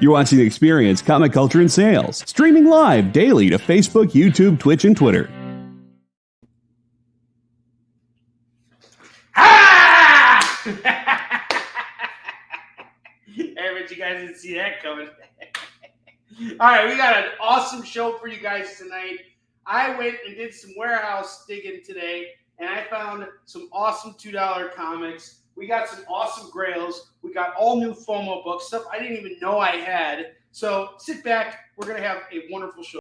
You're watching Experience Comic Culture and Sales, streaming live daily to Facebook, YouTube, Twitch, and Twitter. Ah! Hey, but you guys didn't see that coming. All right, we got an awesome show for you guys tonight. I went and did some warehouse digging today, and I found some awesome $2 comics. We got some awesome grails. We got all new FOMO books, stuff I didn't even know I had. So sit back. We're going to have a wonderful show.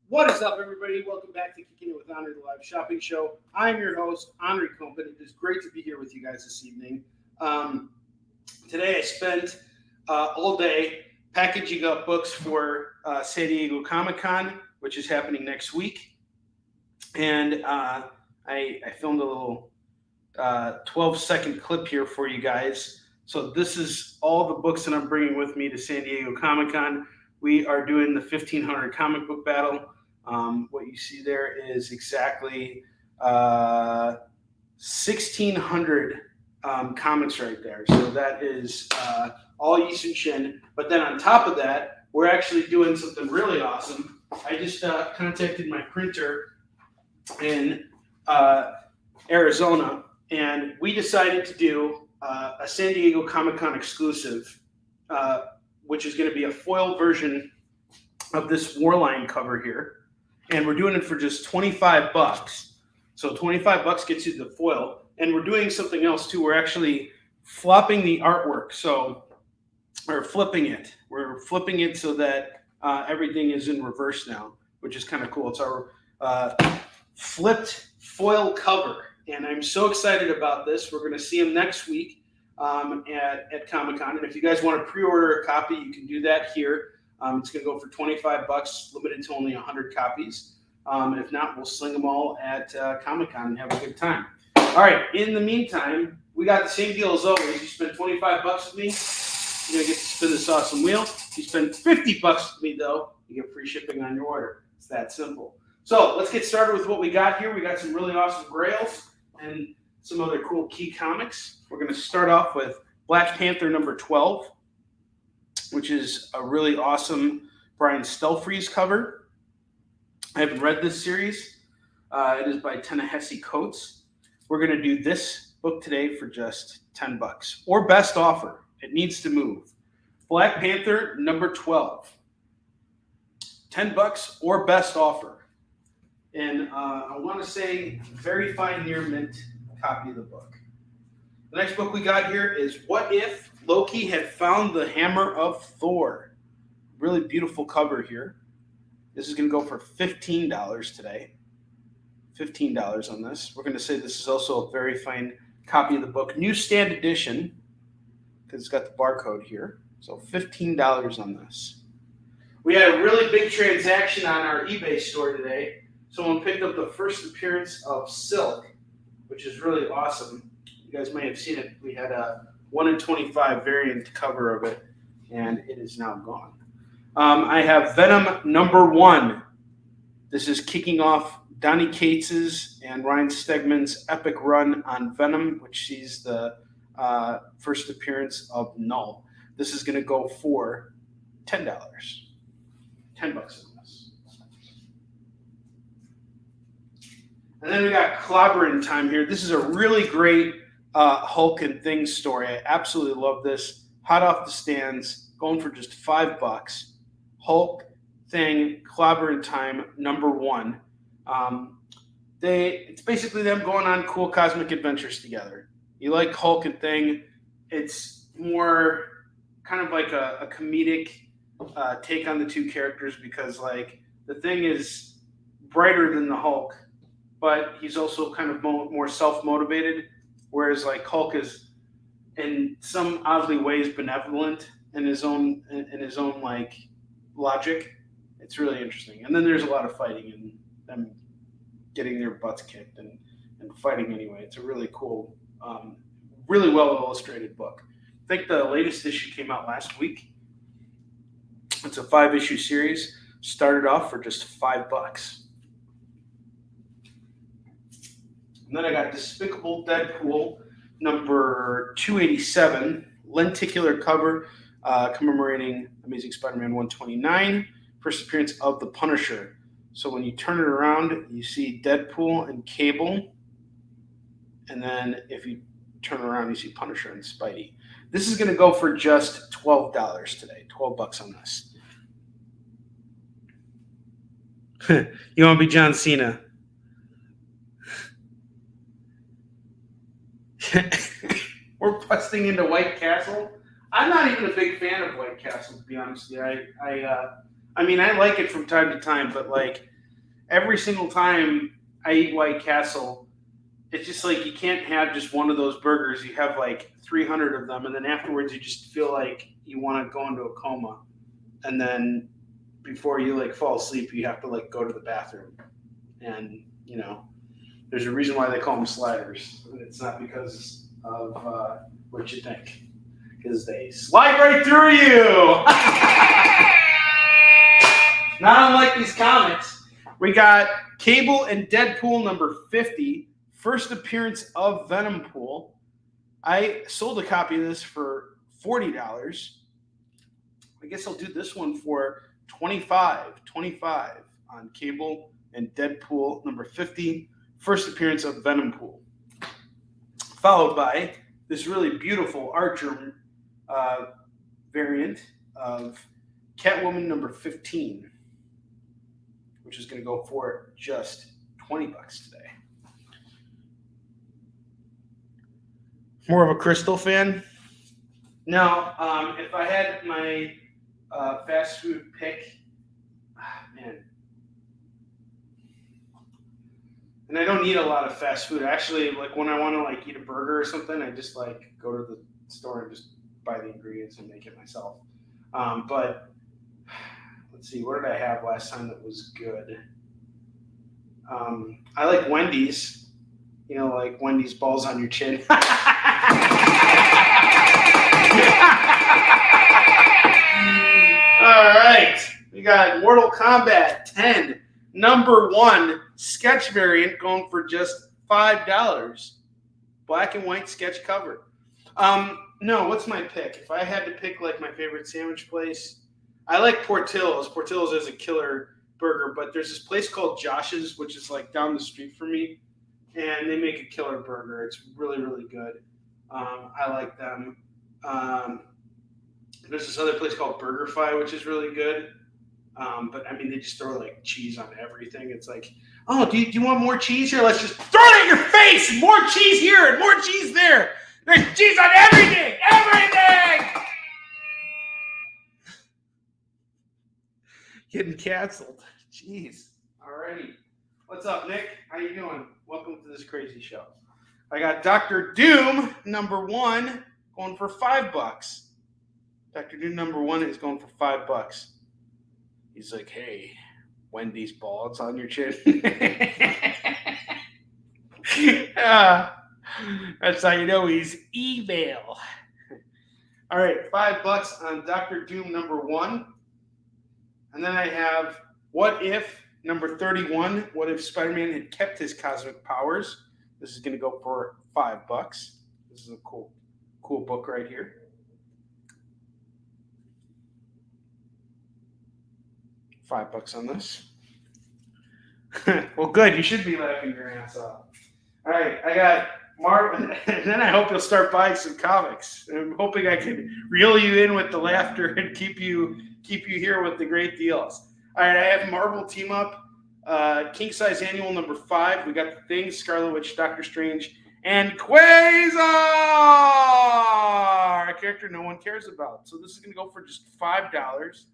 What is up, everybody? Welcome back to Kickin It With Onrie, the live shopping show. I'm your host, Onrie Company. It is great to be here with you guys this evening. Today I spent all day packaging up books for San Diego Comic-Con, which is happening next week. And I filmed a little 12-second clip here for you guys. So this is all the books that I'm bringing with me to San Diego Comic-Con. We are doing the 1500 comic book battle. What you see there is exactly 1,600 comics right there. So that is all Yisung Shin. But then on top of that, we're actually doing something really awesome. I just contacted my printer in Arizona, and we decided to do a San Diego Comic-Con exclusive, which is going to be a foil version of this Warline cover here. And we're doing it for just 25 bucks. So 25 bucks gets you the foil. And we're doing something else too. We're actually flopping the artwork. Or flipping it. We're flipping it so that everything is in reverse now, which is kind of cool. It's our flipped foil cover. And I'm so excited about this. We're going to see them next week at Comic-Con. And if you guys want to pre-order a copy, you can do that here. It's going to go for 25 bucks, limited to only 100 copies. If not, we'll sling them all at Comic-Con and have a good time. All right, in the meantime, we got the same deal as always. You spend 25 bucks with me, you're going to get to spin this awesome wheel. If you spend 50 bucks with me, though, you get free shipping on your order. It's that simple. So let's get started with what we got here. We got some really awesome grails and some other cool key comics. We're going to start off with Black Panther number 12. Which is a really awesome Brian Stelfreeze cover. I haven't read this series. It is by Ta-Nehisi Coates. We're going to do this book today for just 10 bucks. Or best offer. It needs to move. Black Panther number 12. 10 bucks or best offer. And I want to say very fine near mint copy of the book. The next book we got here is What If Loki Had Found the Hammer of Thor. Really beautiful cover here. This is going to go for $15 today. $15 on this. We're going to say this is also a very fine copy of the book. Newsstand edition, because it's got the barcode here. So $15 on this. We had a really big transaction on our eBay store today. Someone picked up the first appearance of Silk, which is really awesome. You guys may have seen it. We had a 1 in 25 variant cover of it, and it is now gone. I have Venom number 1. This is kicking off Donny Cates's and Ryan Stegman's epic run on Venom, which sees the first appearance of Null. This is going to go for $10. 10 bucks on this. And then we got Clobbering Time here. This is a really great Hulk and Things story. I absolutely love this. Hot off the stands, going for just 5 bucks. Hulk, Thing, Clobbering Time, number 1. It's basically them going on cool cosmic adventures together. You like Hulk and Thing. It's more kind of like a comedic take on the two characters because like the Thing is brighter than the Hulk, but he's also kind of more self-motivated, whereas like Hulk is in some oddly ways benevolent in his own like logic. It's really interesting. And then there's a lot of fighting and them getting their butts kicked and fighting anyway. It's a really cool, really well illustrated book. I think the latest issue came out last week. It's a 5-issue series. Started off for just $5. And then I got Despicable Deadpool number 287, lenticular cover, commemorating Amazing Spider-Man 129, first appearance of the Punisher. So when you turn it around, you see Deadpool and Cable. And then if you turn around, you see Punisher and Spidey. This is going to go for just $12 today. $12 on this. You want to be John Cena? We're busting into White Castle. I'm not even a big fan of White Castle, to be honest with you. I mean, I like it from time to time, but like every single time I eat White Castle, it's just like you can't have just one of those burgers. You have like 300 of them, and then afterwards you just feel like you want to go into a coma. And then before you like fall asleep, you have to like go to the bathroom. And, you know, there's a reason why they call them sliders. And it's not because of what you think. Because they slide right through you. Not unlike these comics. We got Cable and Deadpool number 50. First appearance of Venom Pool. I sold a copy of this for $40. I guess I'll do this one for $25 on Cable and Deadpool number 50. First appearance of Venom Pool. Followed by this really beautiful Archer variant of Catwoman number 15, which is going to go for just $20 today. More of a Crystal fan? No, if I had my fast food pick, man. And I don't eat a lot of fast food. Actually, like when I want to like eat a burger or something, I just like go to the store and just buy the ingredients and make it myself. But let's see, what did I have last time that was good? I like Wendy's. You know, like Wendy's balls on your chin. All right. We got Mortal Kombat 10, number 1 sketch variant going for just $5. Black and white sketch cover. No, what's my pick? If I had to pick like my favorite sandwich place, I like Portillo's. Portillo's is a killer burger, but there's this place called Josh's, which is like down the street from me. And they make a killer burger. It's really, really good. I like them. There's this other place called BurgerFi, which is really good. But I mean, they just throw like cheese on everything. It's like, oh, do you want more cheese here? Let's just throw it in your face. More cheese here and more cheese there. There's cheese on everything. Everything. Getting canceled. Jeez. Alrighty. What's up, Nick? How you doing? Welcome to this crazy show. I got Dr. Doom number 1 going for $5. Dr. Doom number 1 is going for $5. He's like, hey, Wendy's balls on your chin. That's how you know he's evil. All right, $5 on Dr. Doom number 1. And then I have What If number 31, What If Spider-Man Had Kept His Cosmic Powers? This is going to go for $5. This is a cool book right here. $5 on this. Well, good. You should be laughing your ass off. All right, I got Marvel. And then I hope you'll start buying some comics. I'm hoping I can reel you in with the laughter and keep you here with the great deals. All right, I have Marvel Team Up, King Size Annual number 5. We got The Thing, Scarlet Witch, Doctor Strange, and Quasar, a character no one cares about. So this is going to go for just $5.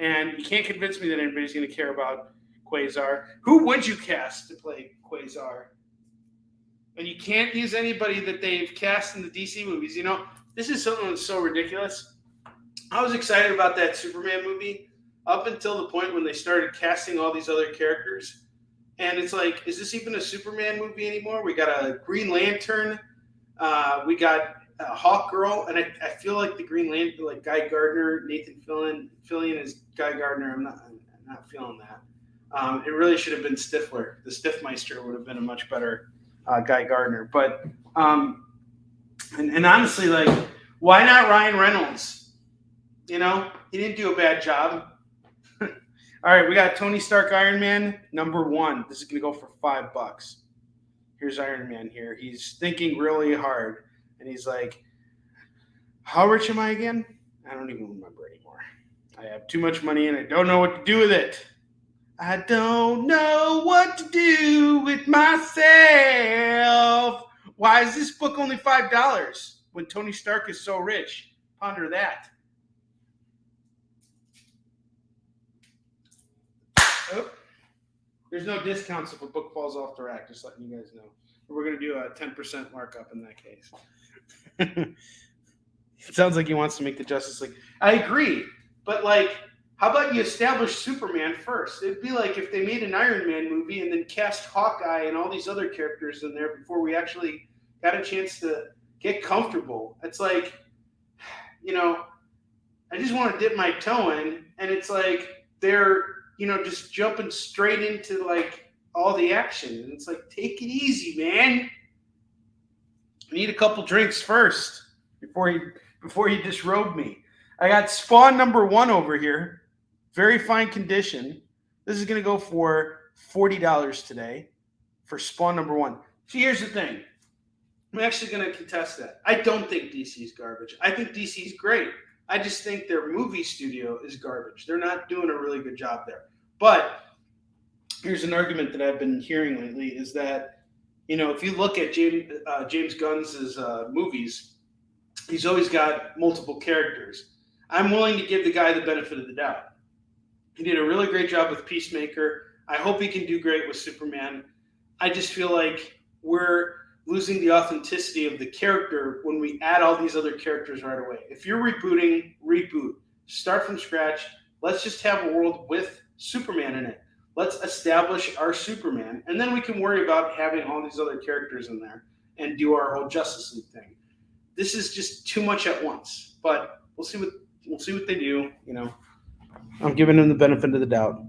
And you can't convince me that anybody's going to care about Quasar. Who would you cast to play Quasar? And you can't use anybody that they've cast in the DC movies. You know, this is something that's so ridiculous. I was excited about that Superman movie up until the point when they started casting all these other characters. And it's like, is this even a Superman movie anymore? We got a Green Lantern. We got a Hawk Girl. And I feel like the Green Lantern, like Guy Gardner, Nathan Fillion is Guy Gardner. I'm not feeling that. It really should have been Stifler. The Stiffmeister would have been a much better Guy Gardner. But, and honestly, like, why not Ryan Reynolds? You know, he didn't do a bad job. All right, we got Tony Stark Iron Man, #1. This is going to go for $5. Here's Iron Man here. He's thinking really hard. And he's like, how rich am I again? I don't even remember anymore. I have too much money and I don't know what to do with it. I don't know what to do with myself. Why is this book only $5 when Tony Stark is so rich? Ponder that. Oh, there's no discounts if a book falls off the rack, just letting you guys know. We're going to do a 10% markup in that case. It sounds like he wants to make the Justice League. I agree. But, like, how about you establish Superman first? It'd be like if they made an Iron Man movie and then cast Hawkeye and all these other characters in there before we actually got a chance to get comfortable. It's like, you know, I just want to dip my toe in, and it's like they're, you know, just jumping straight into, like, all the action. And it's like, take it easy, man. I need a couple drinks first before you disrobe me. I got Spawn #1 over here. Very fine condition. This is going to go for $40 today for Spawn #1. See, here's the thing. I'm actually going to contest that. I don't think DC's garbage. I think DC's great. I just think their movie studio is garbage. They're not doing a really good job there. But here's an argument that I've been hearing lately is that, you know, if you look at James Gunn's movies, he's always got multiple characters. I'm willing to give the guy the benefit of the doubt. He did a really great job with Peacemaker. I hope he can do great with Superman. I just feel like we're losing the authenticity of the character when we add all these other characters right away. If you're rebooting, reboot. Start from scratch. Let's just have a world with Superman in it. Let's establish our Superman, and then we can worry about having all these other characters in there and do our whole Justice League thing. This is just too much at once, but we'll see what they do. You know, I'm giving him the benefit of the doubt.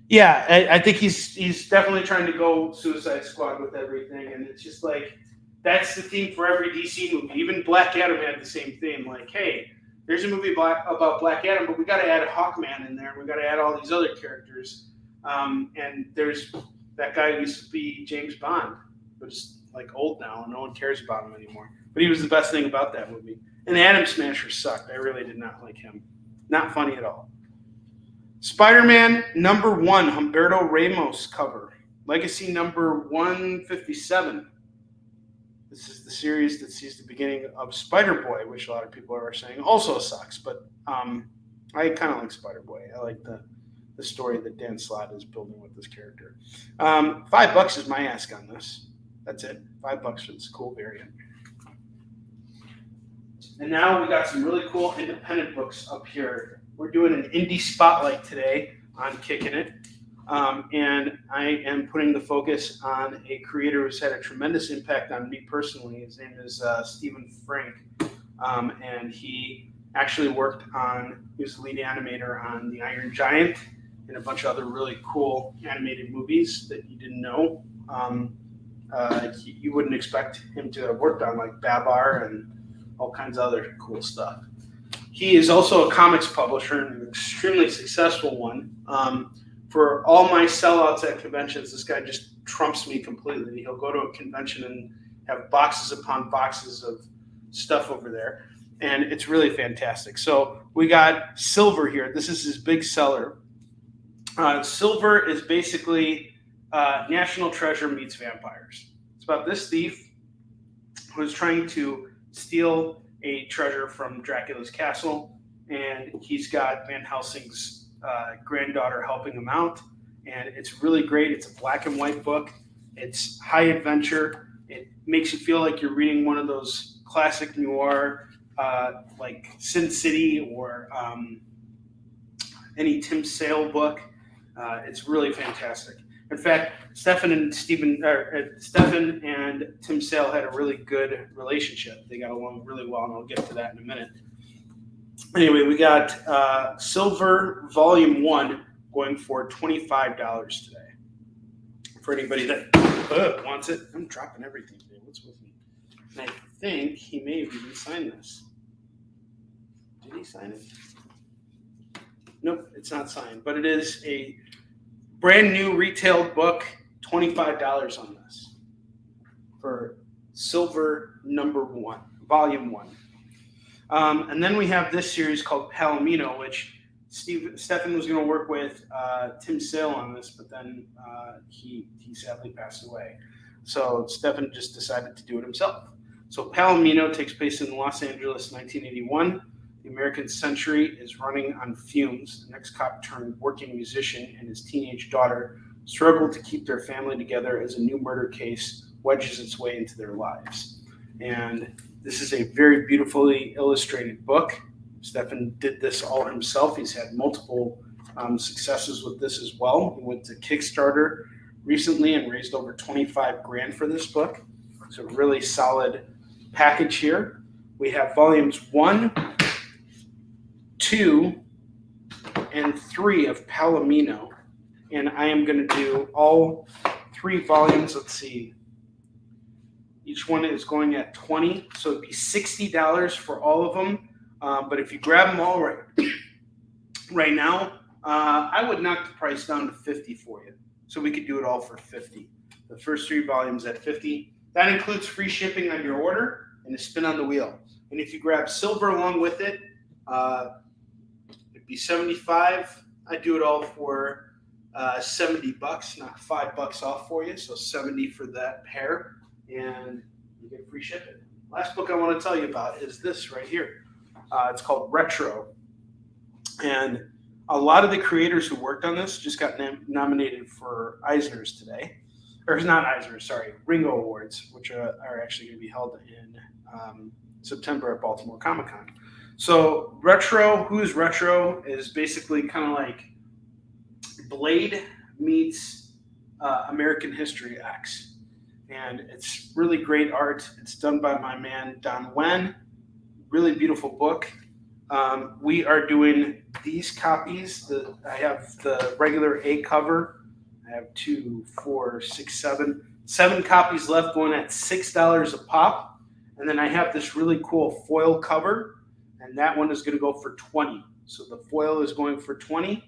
Yeah, I think he's definitely trying to go Suicide Squad with everything, and it's just like that's the theme for every DC movie. Even Black Adam had the same theme. Like, hey, there's a movie about Black Adam, but we got to add Hawkman in there. We got to add all these other characters. And there's that guy who used to be James Bond, but is like old now, and no one cares about him anymore. But he was the best thing about that movie. And Atom Smasher sucked. I really did not like him. Not funny at all. Spider-Man #1, Humberto Ramos cover. Legacy #157. This is the series that sees the beginning of Spider-Boy, which a lot of people are saying also sucks. But I kind of like Spider-Boy. I like the story that Dan Slott is building with this character. $5 is my ask on this. That's it. $5 for this cool variant. And now we got some really cool independent books up here. We're doing an indie spotlight today on Kickin' It. And I am putting the focus on a creator who's had a tremendous impact on me personally. His name is Stephen Frank. And he actually he was the lead animator on The Iron Giant and a bunch of other really cool animated movies that you didn't know. You wouldn't expect him to have worked on, like Babar and all kinds of other cool stuff. He is also a comics publisher and an extremely successful one. For all my sellouts at conventions, this guy just trumps me completely. He'll go to a convention and have boxes upon boxes of stuff over there, and it's really fantastic. So we got Silver here. This is his big seller. Silver is basically National Treasure meets vampires. It's about this thief who's trying to steal a treasure from Dracula's castle, and he's got Van Helsing's granddaughter helping him out, and it's really great. It's a black and white book, It's high adventure. It makes you feel like you're reading one of those classic noir, like Sin City or any Tim Sale book. It's really fantastic. In fact, Stefan and Tim Sale had a really good relationship. They got along really well, and I'll get to that in a minute. Anyway, we got Silver Volume 1 going for $25 today. For anybody that wants it. I'm dropping everything today. What's with me? And I think he may have even signed this. Did he sign it? Nope, it's not signed. But it is a brand new retailed book, $25 on this for Silver Number 1, Volume 1. And then we have this series called Palomino, which Stefan was going to work with Tim Sale on this, but then he sadly passed away. So Stefan just decided to do it himself. So Palomino takes place in Los Angeles, 1981. The American century is running on fumes. An ex-cop turned working musician and his teenage daughter struggle to keep their family together as a new murder case wedges its way into their lives. And this is a very beautifully illustrated book. Stefan did this all himself. He's had multiple successes with this as well. He went to Kickstarter recently and raised over $25,000 for this book. It's a really solid package here. We have volumes 1, 2, and 3 of Palomino. And I am going to do all 3 volumes. Let's see. Each one is going at $20, so it'd be $60 for all of them. But if you grab them all right now, I would knock the price down to $50 for you. So we could do it all for $50. The first 3 volumes at $50. That includes free shipping on your order and a spin on the wheel. And if you grab silver along with it, it'd be $75. I'd do it all for $70, not $5 off for you. So $70 for that pair, and you get free shipping. Last book I want to tell you about is this right here. It's called Retro. And a lot of the creators who worked on this just got nominated for Eisners today. Or not Eisners, sorry, Ringo Awards, which are actually going to be held in September at Baltimore Comic-Con. So Retro, who's Retro, is basically kind of like Blade meets American History X. And it's really great art. It's done by my man, Don Wen. Really beautiful book. We are doing these copies. I have the regular A cover. I have 2, 4, 6, 7 copies left, going at $6 a pop. And then I have this really cool foil cover, and that one is going to go for $20. So the foil is going for $20.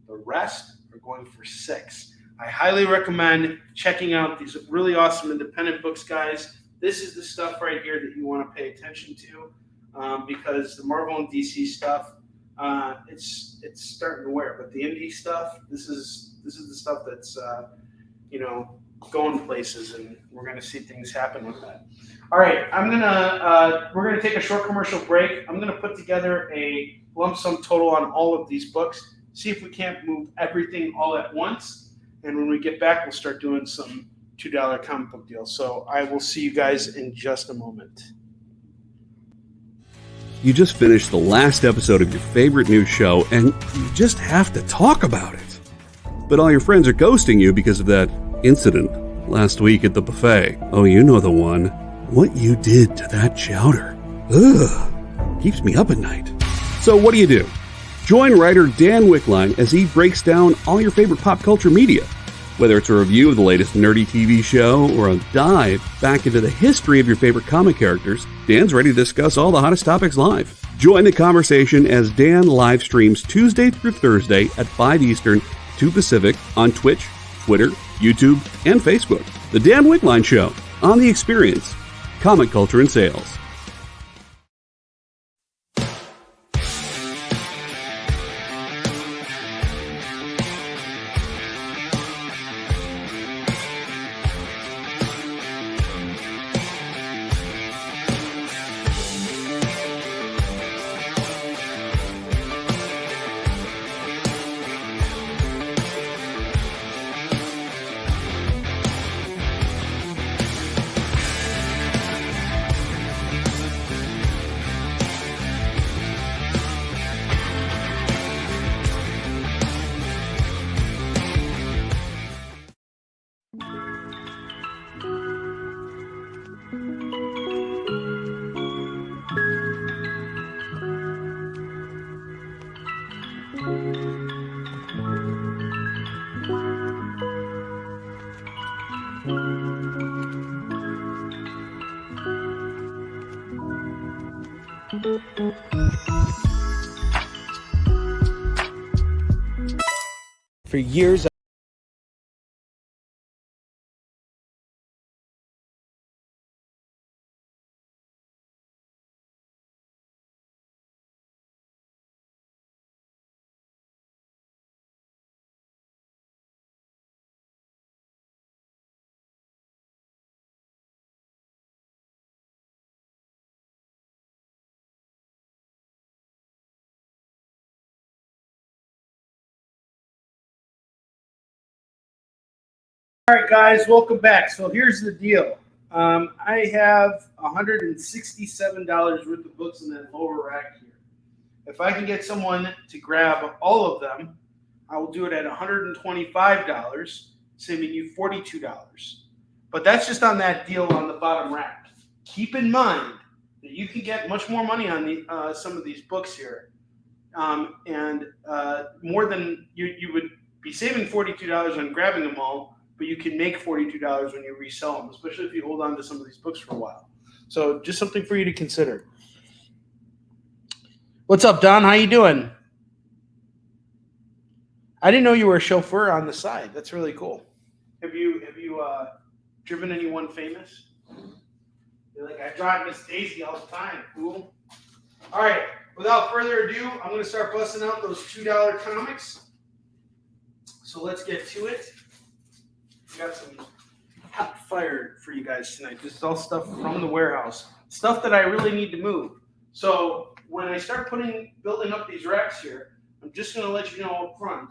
The rest are going for $6. I highly recommend checking out these really awesome independent books, guys. This is the stuff right here that you want to pay attention to. Because the Marvel and DC stuff, it's starting to wear. But the indie stuff, this is the stuff that's going places, and we're gonna see things happen with that. All right, we're gonna take a short commercial break. I'm gonna put together a lump sum total on all of these books. See if we can't move everything all at once, and when we get back, we'll start doing some $2 comic book deals. So I will see you guys in just a moment. You just finished the last episode of your favorite news show, and you just have to talk about it. But all your friends are ghosting you because of that incident last week at the buffet. Oh, you know the one. What you did to that chowder. Ugh. Keeps me up at night. So what do? Join writer Dan Wickline as he breaks down all your favorite pop culture media. Whether it's a review of the latest nerdy TV show or a dive back into the history of your favorite comic characters, Dan's ready to discuss all the hottest topics live. Join the conversation as Dan live streams Tuesday through Thursday at 5 Eastern, 2 Pacific on Twitch, Twitter, YouTube, and Facebook. The Dan Wickline Show, on The Experience, Comic Culture and Sales. For years, all right, guys, welcome back. So here's the deal. I have $167 worth of books in that lower rack here. If I can get someone to grab all of them, I will do it at $125, saving you $42. But that's just on that deal on the bottom rack. Keep in mind that you can get much more money on some of these books here. And more than you would be saving $42 on grabbing them all, but you can make $42 when you resell them, especially if you hold on to some of these books for a while. So just something for you to consider. What's up, Don? How you doing? I didn't know you were a chauffeur on the side. That's really cool. Have you driven anyone famous? You're like, I drive Miss Daisy all the time. Cool. All right. Without further ado, I'm going to start busting out those $2 comics. So let's get to it. We got some hot fire for you guys tonight. This is all stuff from the warehouse. Stuff that I really need to move. So when I start building up these racks here, I'm just going to let you know up front.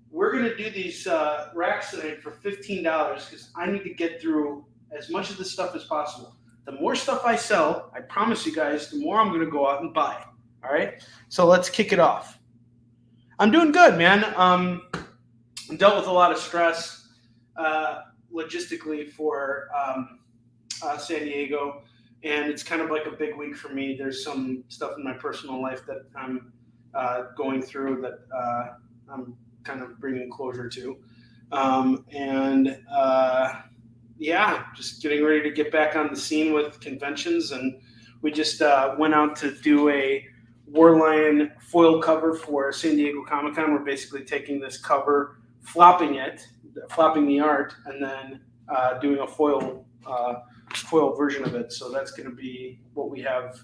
We're going to do these racks tonight for $15 because I need to get through as much of this stuff as possible. The more stuff I sell, I promise you guys, the more I'm going to go out and buy. All right? So let's kick it off. I'm doing good, man. I dealt with a lot of stress logistically for San Diego, and it's kind of like a big week for me. There's some stuff in my personal life that I'm going through that I'm kind of bringing closure to. Yeah, just getting ready to get back on the scene with conventions. And we just went out to do a Warline foil cover for San Diego Comic-Con. We're basically taking this cover, flopping the art, and then doing a foil version of it. So that's going to be what we have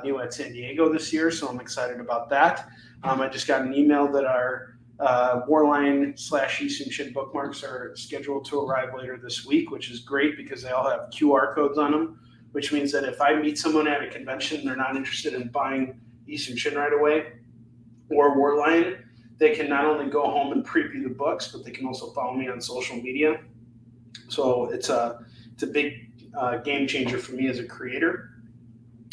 new at San Diego this year. So I'm excited about that. I just got an email that our Warline / Eastern Shin bookmarks are scheduled to arrive later this week, which is great because they all have QR codes on them, which means that if I meet someone at a convention and they're not interested in buying Eastern Shin right away or Warline, they can not only go home and preview the books, but they can also follow me on social media. So it's a big game changer for me as a creator.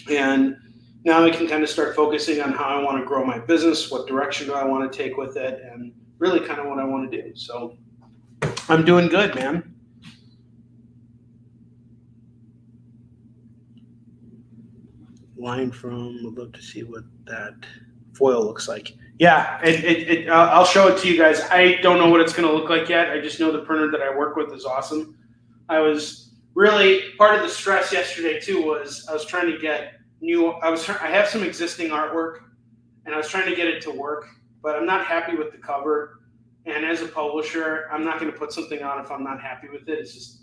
And now I can kind of start focusing on how I want to grow my business, what direction do I want to take with it, and really kind of what I want to do. So I'm doing good, man. Line from, I'd love to see what that foil looks like. Yeah, I'll show it to you guys. I don't know what it's going to look like yet. I just know the printer that I work with is awesome. I was really, part of the stress yesterday too was I was trying to get I have some existing artwork, and I was trying to get it to work, but I'm not happy with the cover. And as a publisher, I'm not going to put something on if I'm not happy with it. It's just,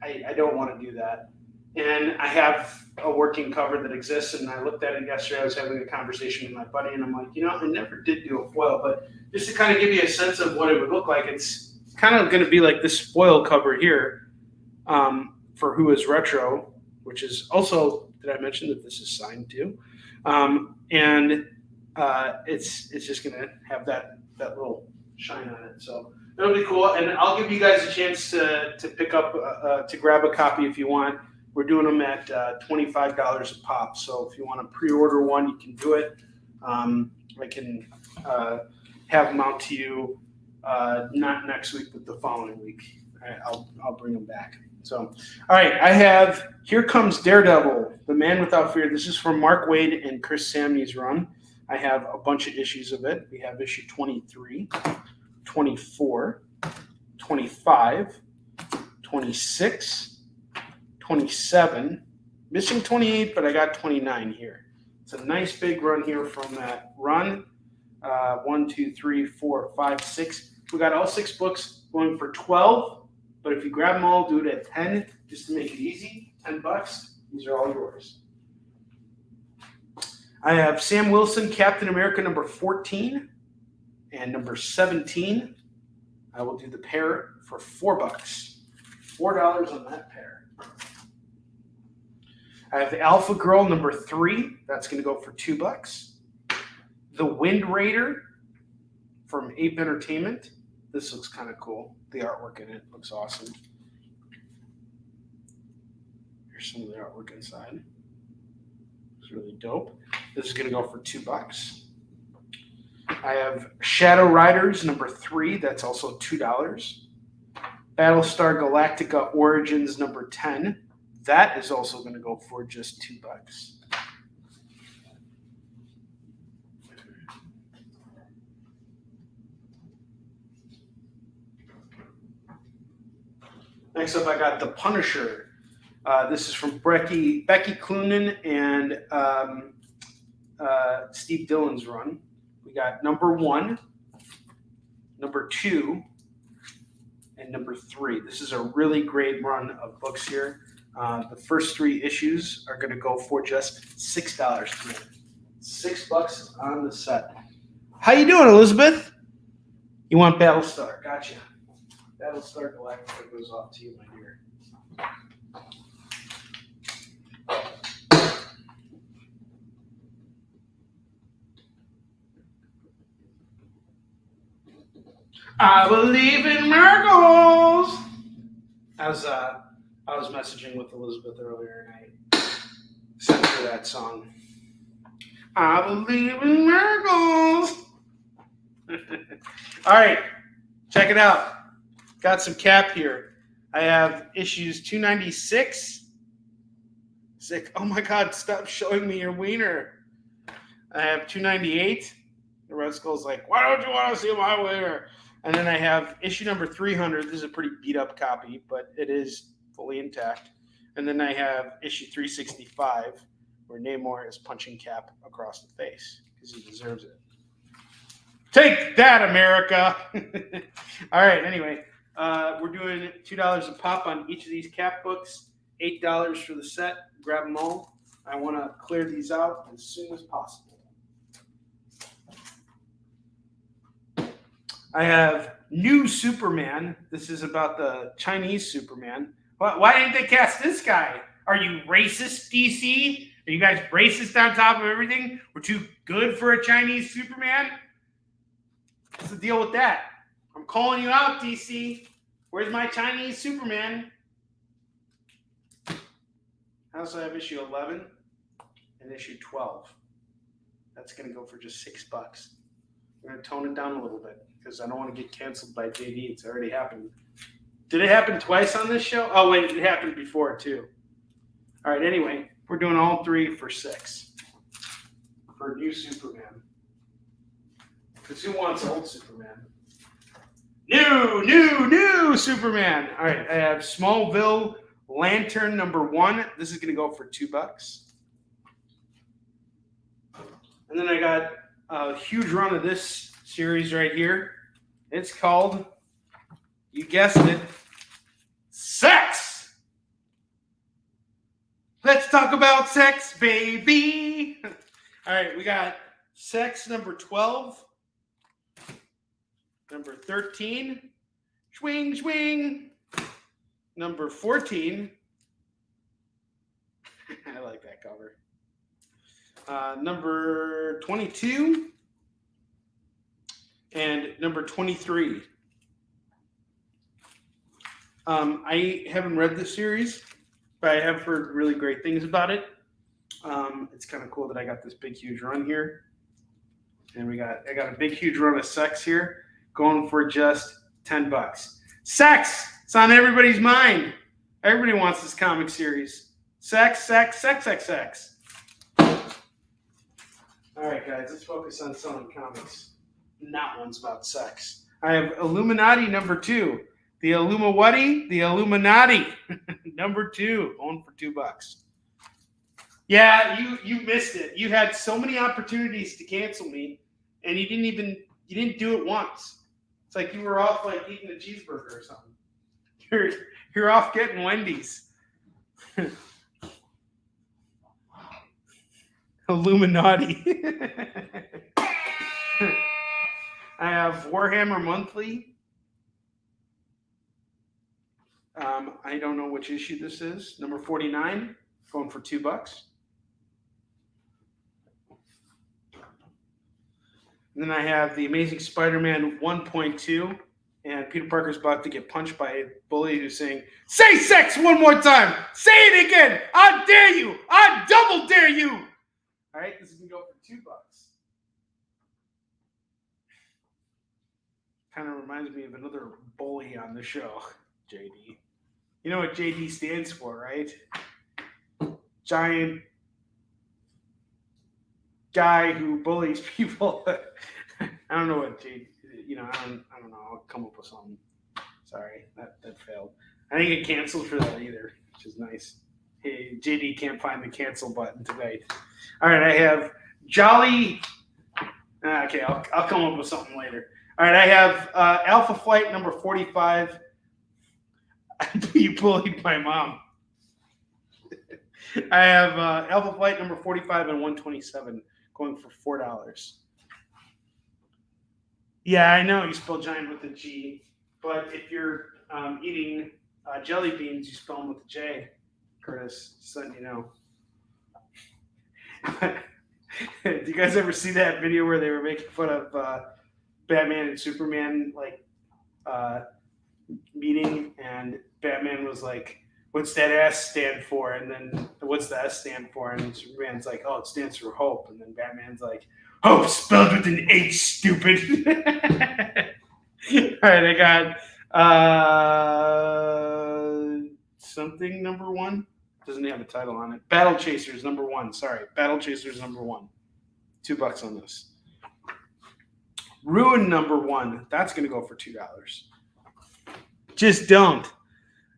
I don't want to do that. And I have a working cover that exists, and I looked at it yesterday. I was having a conversation with my buddy, and I'm like, I never did do a foil, but just to kind of give you a sense of what it would look like, it's kind of going to be like this foil cover here for Who Is Retro, which is also, did I mention that this is signed too? It's just going to have that little shine on it. So that'll be cool. And I'll give you guys a chance to pick up, to grab a copy if you want. We're doing them at $25 a pop. So if you want to pre-order one, you can do it. I can have them out to you, not next week, but the following week. I'll bring them back. So, all right, I have Here Comes Daredevil, The Man Without Fear. This is from Mark Waid and Chris Samney's run. I have a bunch of issues of it. We have issue 23, 24, 25, 25, 26, 27, missing 28, but I got 29 here. It's a nice big run here from that run. 1, 2, 3, 4, 5, 6. We got all 6 books going for 12, but if you grab them all, do it at 10 just to make it easy. $10. These are all yours. I have Sam Wilson, Captain America number 14 and number 17. I will do the pair for $4. $4 on that pair. I have the Alpha Girl number 3. That's going to go for $2. The Wind Raider from Ape Entertainment. This looks kind of cool. The artwork in it looks awesome. Here's some of the artwork inside. It's really dope. This is going to go for $2. I have Shadow Riders number 3. That's also $2. Battlestar Galactica Origins number 10. That is also going to go for just $2. Next up, I got The Punisher. This is from Becky Cloonan and Steve Dillon's run. We got number 1, number 2, and number 3. This is a really great run of books here. The first 3 issues are going to go for just $6 tonight. $6 on the set. How you doing, Elizabeth? You want Battlestar? Gotcha. Battlestar Galactica goes off to you, my dear. I believe in miracles. I was messaging with Elizabeth earlier, and I sent her that song. I believe in miracles. All right, check it out. Got some cap here. I have issues 296. Sick. Oh my God, stop showing me your wiener. I have 298. The Red Skull's like, why don't you want to see my wiener? And then I have issue number 300. This is a pretty beat up copy, but it is fully intact. And then I have issue 365, where Namor is punching Cap across the face because he deserves it. Take that, America. All right, anyway, we're doing $2 a pop on each of these Cap books, $8 for the set. Grab them all. I want to clear these out as soon as possible. I have New Superman. This is about the Chinese Superman. Why didn't they cast this guy? Are you racist, DC? Are you guys racist on top of everything? We're too good for a Chinese Superman? What's the deal with that? I'm calling you out, DC. Where's my Chinese Superman? I also have issue 11 and issue 12. That's going to go for just $6. I'm going to tone it down a little bit because I don't want to get canceled by JD. It's already happened. Did it happen twice on this show? Oh, wait, it happened before, too. All right, anyway, we're doing all 3 for $6 for New Superman. Because who wants old Superman? New Superman. All right, I have Smallville Lantern number 1. This is going to go for $2. And then I got a huge run of this series right here. It's called, you guessed it, Sex. Let's talk about sex, baby. All right, we got Sex number 12. Number 13, swing, swing. Number 14, I like that cover. Number 22, and number 23. I haven't read this series, but I have heard really great things about it. It's kind of cool that I got this big, huge run here. And I got a big, huge run of Sex here. Going for just $10. Sex! It's on everybody's mind. Everybody wants this comic series. Sex, sex, sex, sex, sex. All right, guys, let's focus on selling comics. Not ones about sex. I have Illuminati number 2. The Illumawati, the Illuminati, number 2, going for $2. Yeah, you missed it. You had so many opportunities to cancel me, and you didn't do it once. It's like you were off like eating a cheeseburger or something. You're off getting Wendy's. Illuminati. I have Warhammer Monthly. I don't know which issue this is. Number 49, going for $2. And then I have The Amazing Spider-Man 1.2. And Peter Parker's about to get punched by a bully who's saying, "Say sex one more time! Say it again! I dare you! I double dare you!" All right, this is going to go for $2. Kind of reminds me of another bully on the show, JD. You know what JD stands for, right? Giant guy who bullies people. I don't know what JD. I don't know. I'll come up with something. Sorry, that failed. I didn't get canceled for that either, which is nice. Hey, JD can't find the cancel button tonight. All right, I have Jolly. Okay, I'll come up with something later. All right, I have Alpha Flight number 45. You bullied my mom. I have Alpha Flight number 45 and 127 going for $4. Yeah, I know you spell giant with a G, but if you're eating jelly beans, you spell them with a J, Curtis, just letting you know. Do you guys ever see that video where they were making fun of Batman and Superman, meeting, and Batman was like, "What's that S stand for?" And then, "What's the S stand for?" And Superman's like, "Oh, it stands for hope." And then Batman's like, "Hope spelled with an H, stupid." All right, I got something number 1. Doesn't have a title on it. Battle Chasers number 1. Sorry, Battle Chasers number 1. $2 on this. Ruin number 1. That's going to go for $2. Just don't.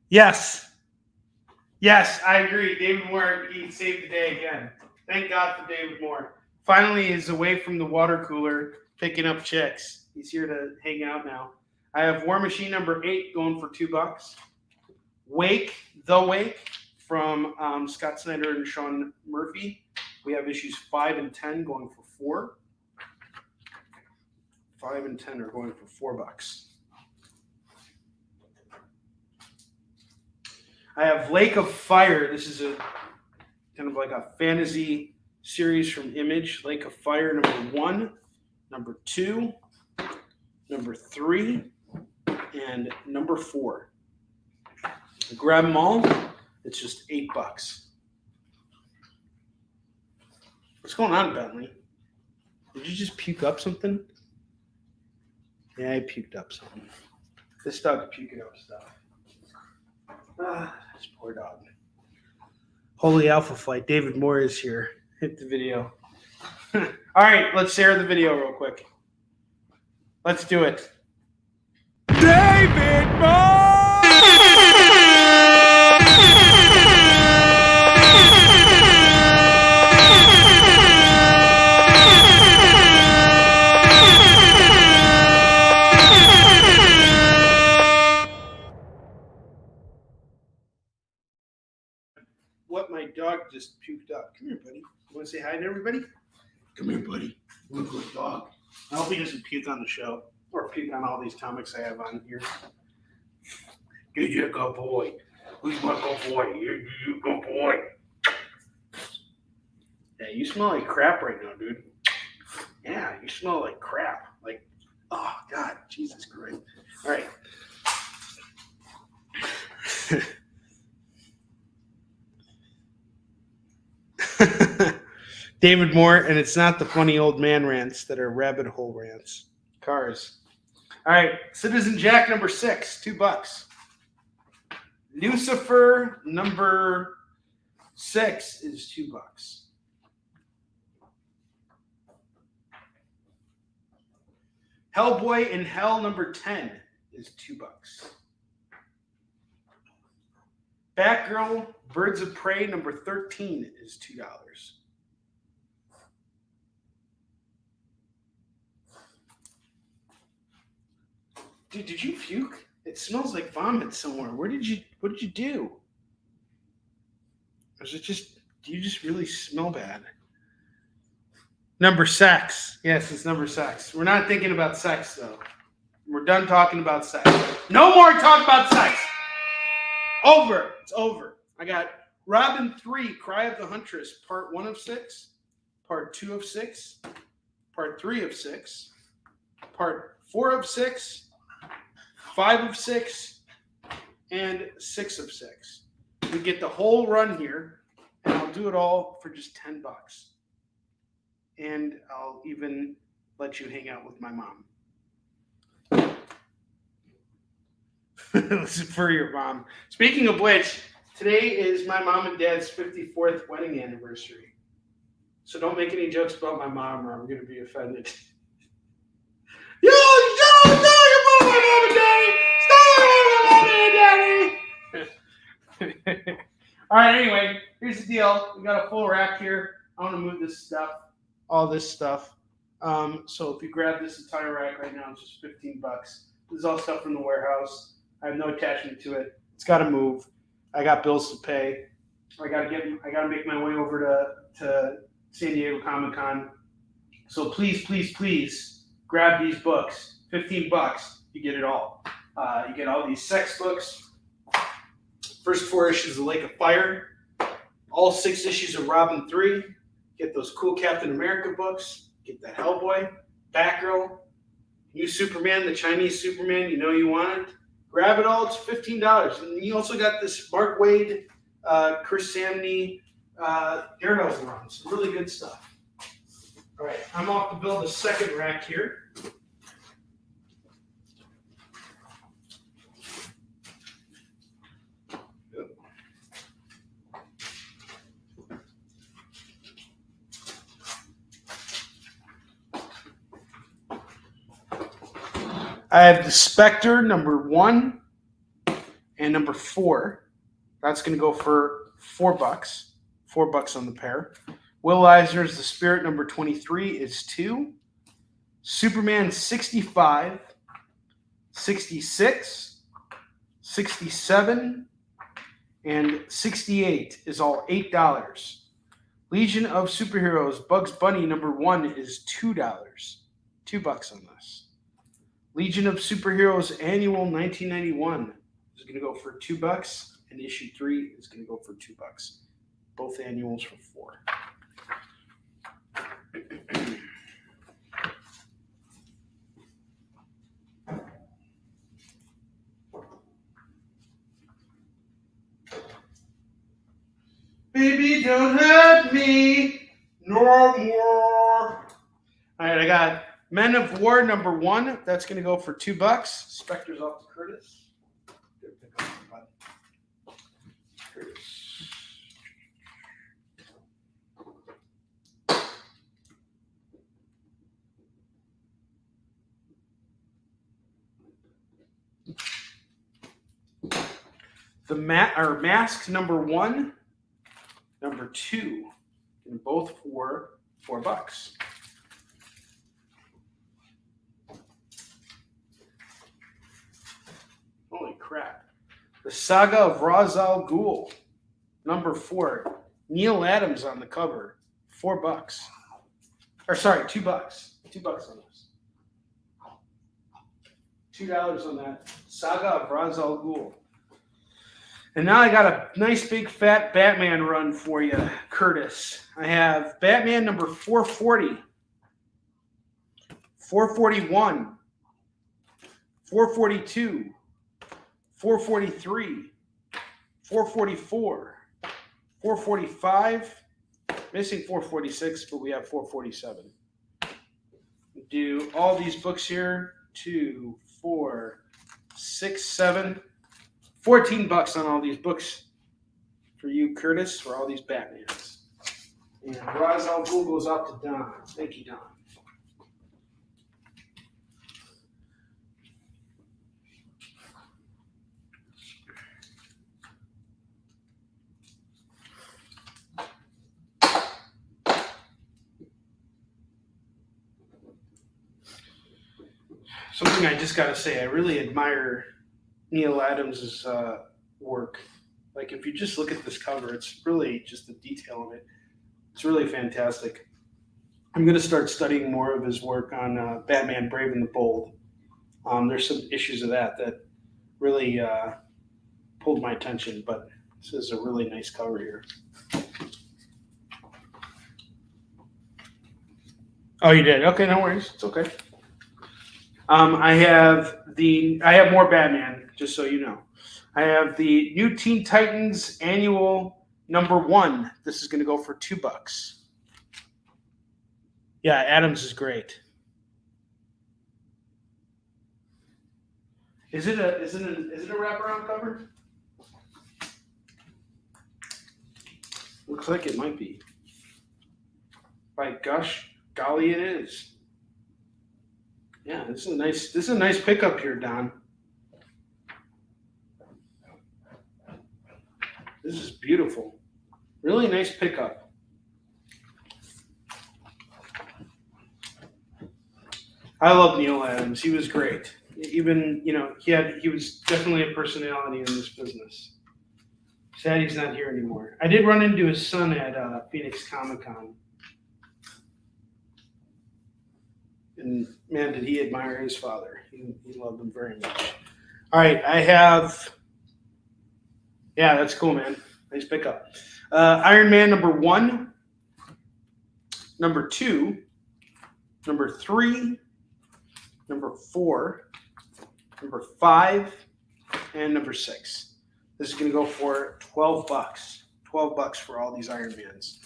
Yes, I agree. David Moore, he saved the day again. Thank God for David Moore. Finally, he's away from the water cooler, picking up chicks. He's here to hang out now. I have War Machine number 8 going for $2. Wake, The Wake from Scott Snyder and Sean Murphy. We have issues 5 and 10 going for $4. 5 and 10 are going for $4. I have Lake of Fire. This is a kind of like a fantasy series from Image. Lake of Fire number 1, number 2, number 3, and number 4. Grab them all. It's just $8. What's going on, Bentley? Did you just puke up something? Yeah, I puked up something. This dog's puking up stuff. This poor dog. Holy Alpha Flight. David Moore is here. Hit the video. All right, let's share the video real quick. Let's do it. David Moore! What my dog just puked up. Come here, buddy. You want to say hi to everybody? Come here, buddy. Look good dog. I hope he doesn't puke on the show or puke on all these comics I have on here. You're a good boy. Who's my good boy? You're a good boy. Yeah, you smell like crap right now, dude. Yeah, you smell like crap. Like, oh, God, Jesus Christ. All right. David Moore, and it's not the funny old man rants that are rabbit hole rants. Cars. All right, Citizen Jack number 6, $2. Lucifer number 6 is $2. Hellboy in Hell number 10 is $2. Batgirl, Birds of Prey, number 13 is $2. Dude, did you puke? It smells like vomit somewhere. What did you do? Or is it just, do you just really smell bad? Number 6. Yes, it's number 6. We're not thinking about sex, though. We're done talking about sex. No more talk about sex. Over. It's over. I got Robin 3, Cry of the Huntress, part 1 of 6, part 2 of 6, part 3 of 6, part 4 of 6, 5 of 6, and 6 of 6. We get the whole run here, and I'll do it all for just $10. And I'll even let you hang out with my mom. This is for your mom. Speaking of which, today is my mom and dad's 54th wedding anniversary. So don't make any jokes about my mom or I'm going to be offended. Yo, don't talk about my mom and daddy! Stop talking about my mom and daddy! All right, anyway, here's the deal. We got a full rack here. I want to move this stuff, all this stuff. So if you grab this entire rack right now, it's just $15. This is all stuff from the warehouse. I have no attachment to it. It's got to move. I got bills to pay. I got to make my way over to San Diego Comic-Con. So please grab these books. $15. You get it all. You get all these sex books. First 4 issues of Lake of Fire. All 6 issues of Robin 3. Get those cool Captain America books. Get that Hellboy, Batgirl, New Superman, the Chinese Superman. You know you want it. Grab it all. It's $15. And you also got this Mark Waid, Chris Samney, Daredevil run. Some really good stuff. All right, I'm off to build a second rack here. I have the Spectre number 1 and number 4. That's going to go for $4. $4 on the pair. Will Eisner's The Spirit number 23 is 2. Superman 65, 66, 67, and 68 is all $8. Legion of Superheroes Bugs Bunny number 1 is $2. $2 on this. Legion of Superheroes Annual 1991 is going to go for $2, and issue 3 is going to go for $2. Both annuals for $4. Baby, don't hurt me no more. All right, I got Men of War number 1. That's going to go for $2. Spectre's off to Curtis. The Mask number 1, number 2, and both for $4. Holy crap. The Saga of Ra's al Ghul, number 4. Neil Adams on the cover, $4. Or sorry, $2. $2 on this. $2 on that. Saga of Ra's al Ghul. And now I got a nice big fat Batman run for you, Curtis. I have Batman number 440, 441, 442, 443, 444, 445, missing 446, but we have 447. Do all these books here, 2, 4, 6, 7, $14 on all these books for you, Curtis, for all these Batmans. And Ra's al Ghul goes out to Don. Thank you, Don. something I just got to say, I really admire Neil Adams' work. Like, if you just look at this cover, it's really just the detail in it. It's really fantastic. I'm going to start studying more of his work on Batman Brave and the Bold. There's some issues of that really pulled my attention, but this is a really nice cover here. Oh, you did? Okay, no worries. It's okay. I have more Batman, just so you know. I have the new Teen Titans annual #1. This is going to go for $2. Yeah, Adams is great. Is it a wraparound cover? Looks like it might be. By gosh, golly, it is. Yeah, this is a nice pickup here, Don. This is beautiful. Really nice pickup. I love Neil Adams. He was great. Even, he was definitely a personality in this business. Sad he's not here anymore. I did run into his son at Phoenix Comic-Con. And man, did he admire his father. He loved him very much. All right, I have... Yeah, that's cool, man. Nice pickup. Iron Man #1, #2, #3, #4, #5, and #6. This is going to go for $12. $12 for all these Iron Mans.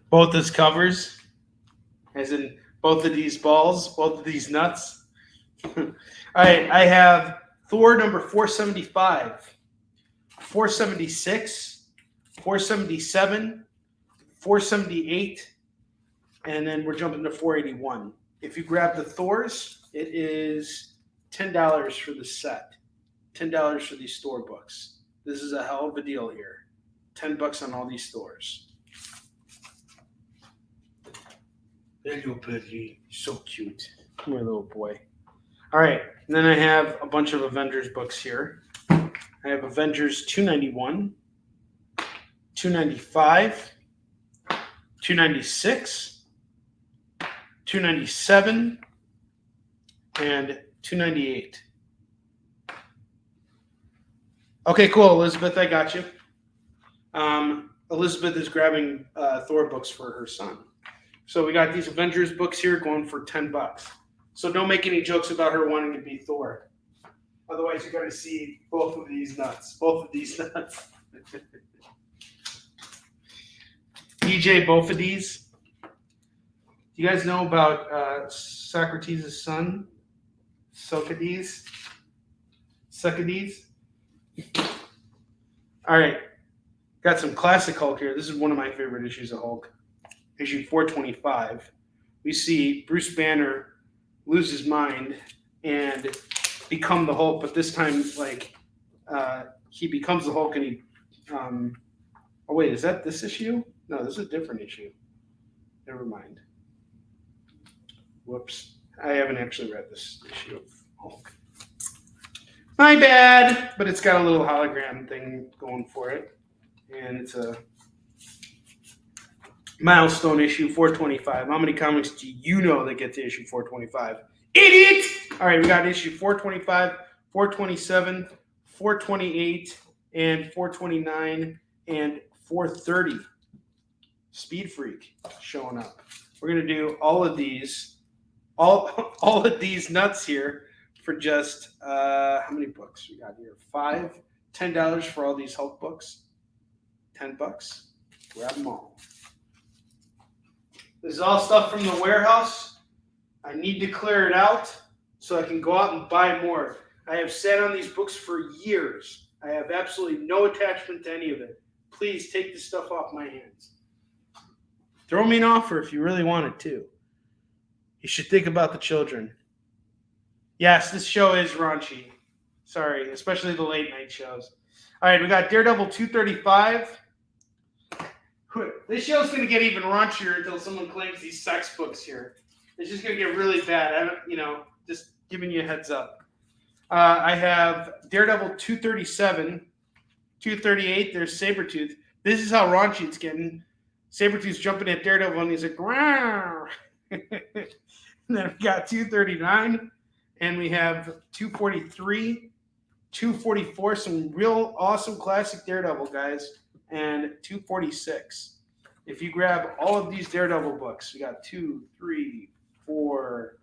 Both his covers, as in both of these balls, both of these nuts. All right, I have Thor #475, 476, 477, 478, and then we're jumping to 481. If you grab the Thors, it is $10 for the set, $10 for these store books. This is a hell of a deal here. $10 on all these Thors. Hello, buddy. So cute. My little boy. All right. And then I have a bunch of Avengers books here. I have Avengers 291, 295, 296, 297, and 298. Okay, cool, Elizabeth. I got you. Elizabeth is grabbing Thor books for her son. So we got these Avengers books here going for $10. So don't make any jokes about her wanting to be Thor. Otherwise, you're going to see both of these nuts. Both of these nuts. DJ Bofidis. Do you guys know about Socrates' son? Socrates? All right. Got some classic Hulk here. This is one of my favorite issues of Hulk. Issue 425. We see Bruce Banner lose his mind and become the Hulk, but this time, he becomes the Hulk and he... oh, wait, is that this issue? No, this is a different issue. Never mind. Whoops. I haven't actually read this issue of Hulk. My bad! But it's got a little hologram thing going for it. And it's a milestone issue 425. How many comics do you know that get to issue 425? Idiot! All right, we got issue 425, 427, 428, and 429, and 430. Speed Freak showing up. We're going to do all of these nuts here for just, how many books we got here? $10 for all these Hulk books. $10. Grab them all. This is all stuff from the warehouse. I need to clear it out so I can go out and buy more. I have sat on these books for years. I have absolutely no attachment to any of it. Please take this stuff off my hands. Throw me an offer if you really want it to. You should think about the children. Yes, this show is raunchy. Sorry, especially the late night shows. All right, we got Daredevil 235. This show's going to get even raunchier until someone claims these sex books here. It's just going to get really bad. Just giving you a heads up. I have Daredevil 237, 238. There's Sabretooth. This is how raunchy it's getting. Sabretooth's jumping at Daredevil, and he's like, "Wow." And then we got 239, and we have 243, 244, some real awesome classic Daredevil guys, and 246. If you grab all of these Daredevil books, we got 2, 3, 4,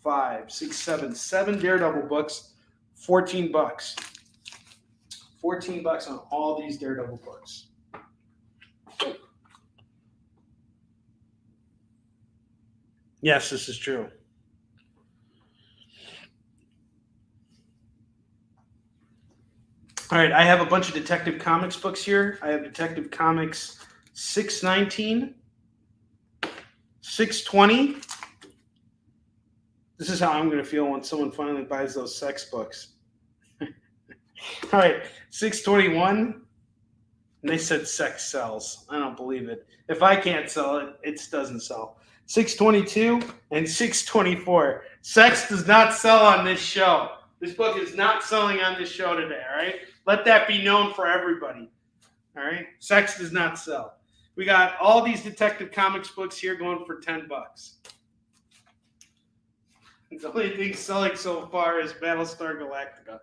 5, 6, 7 Daredevil books, $14. $14 on all these Daredevil books. Yes, this is true. All right, I have a bunch of Detective Comics books here. I have Detective Comics 619, 620. This is how I'm going to feel when someone finally buys those sex books. All right, 621. And they said sex sells. I don't believe it. If I can't sell it, it doesn't sell. 622 and 624. Sex does not sell on this show. This book is not selling on this show today, all right? Let that be known for everybody, all right? Sex does not sell. We got all these Detective Comics books here going for $10. The only thing selling so far is Battlestar Galactica.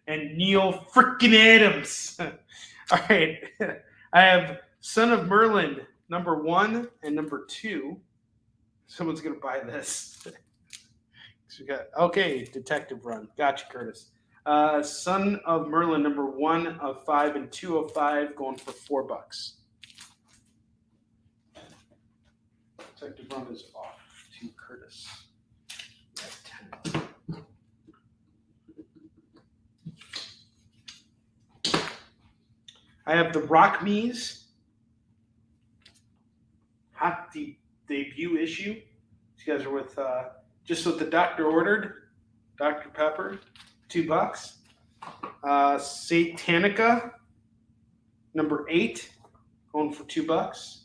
And Neil frickin' Adams. All right. I have Son of Merlin, number 1 and number 2. Someone's going to buy this. So we got, okay, Detective Run. Gotcha, Curtis. Son of Merlin, number 1 of 5 and 2 of 5, going for $4. Detective Run is off to Curtis. At 10. I have the Rock Me's hot debut issue. These guys are with just what the doctor ordered. Dr. Pepper, $2. Satanica, number 8, going for $2.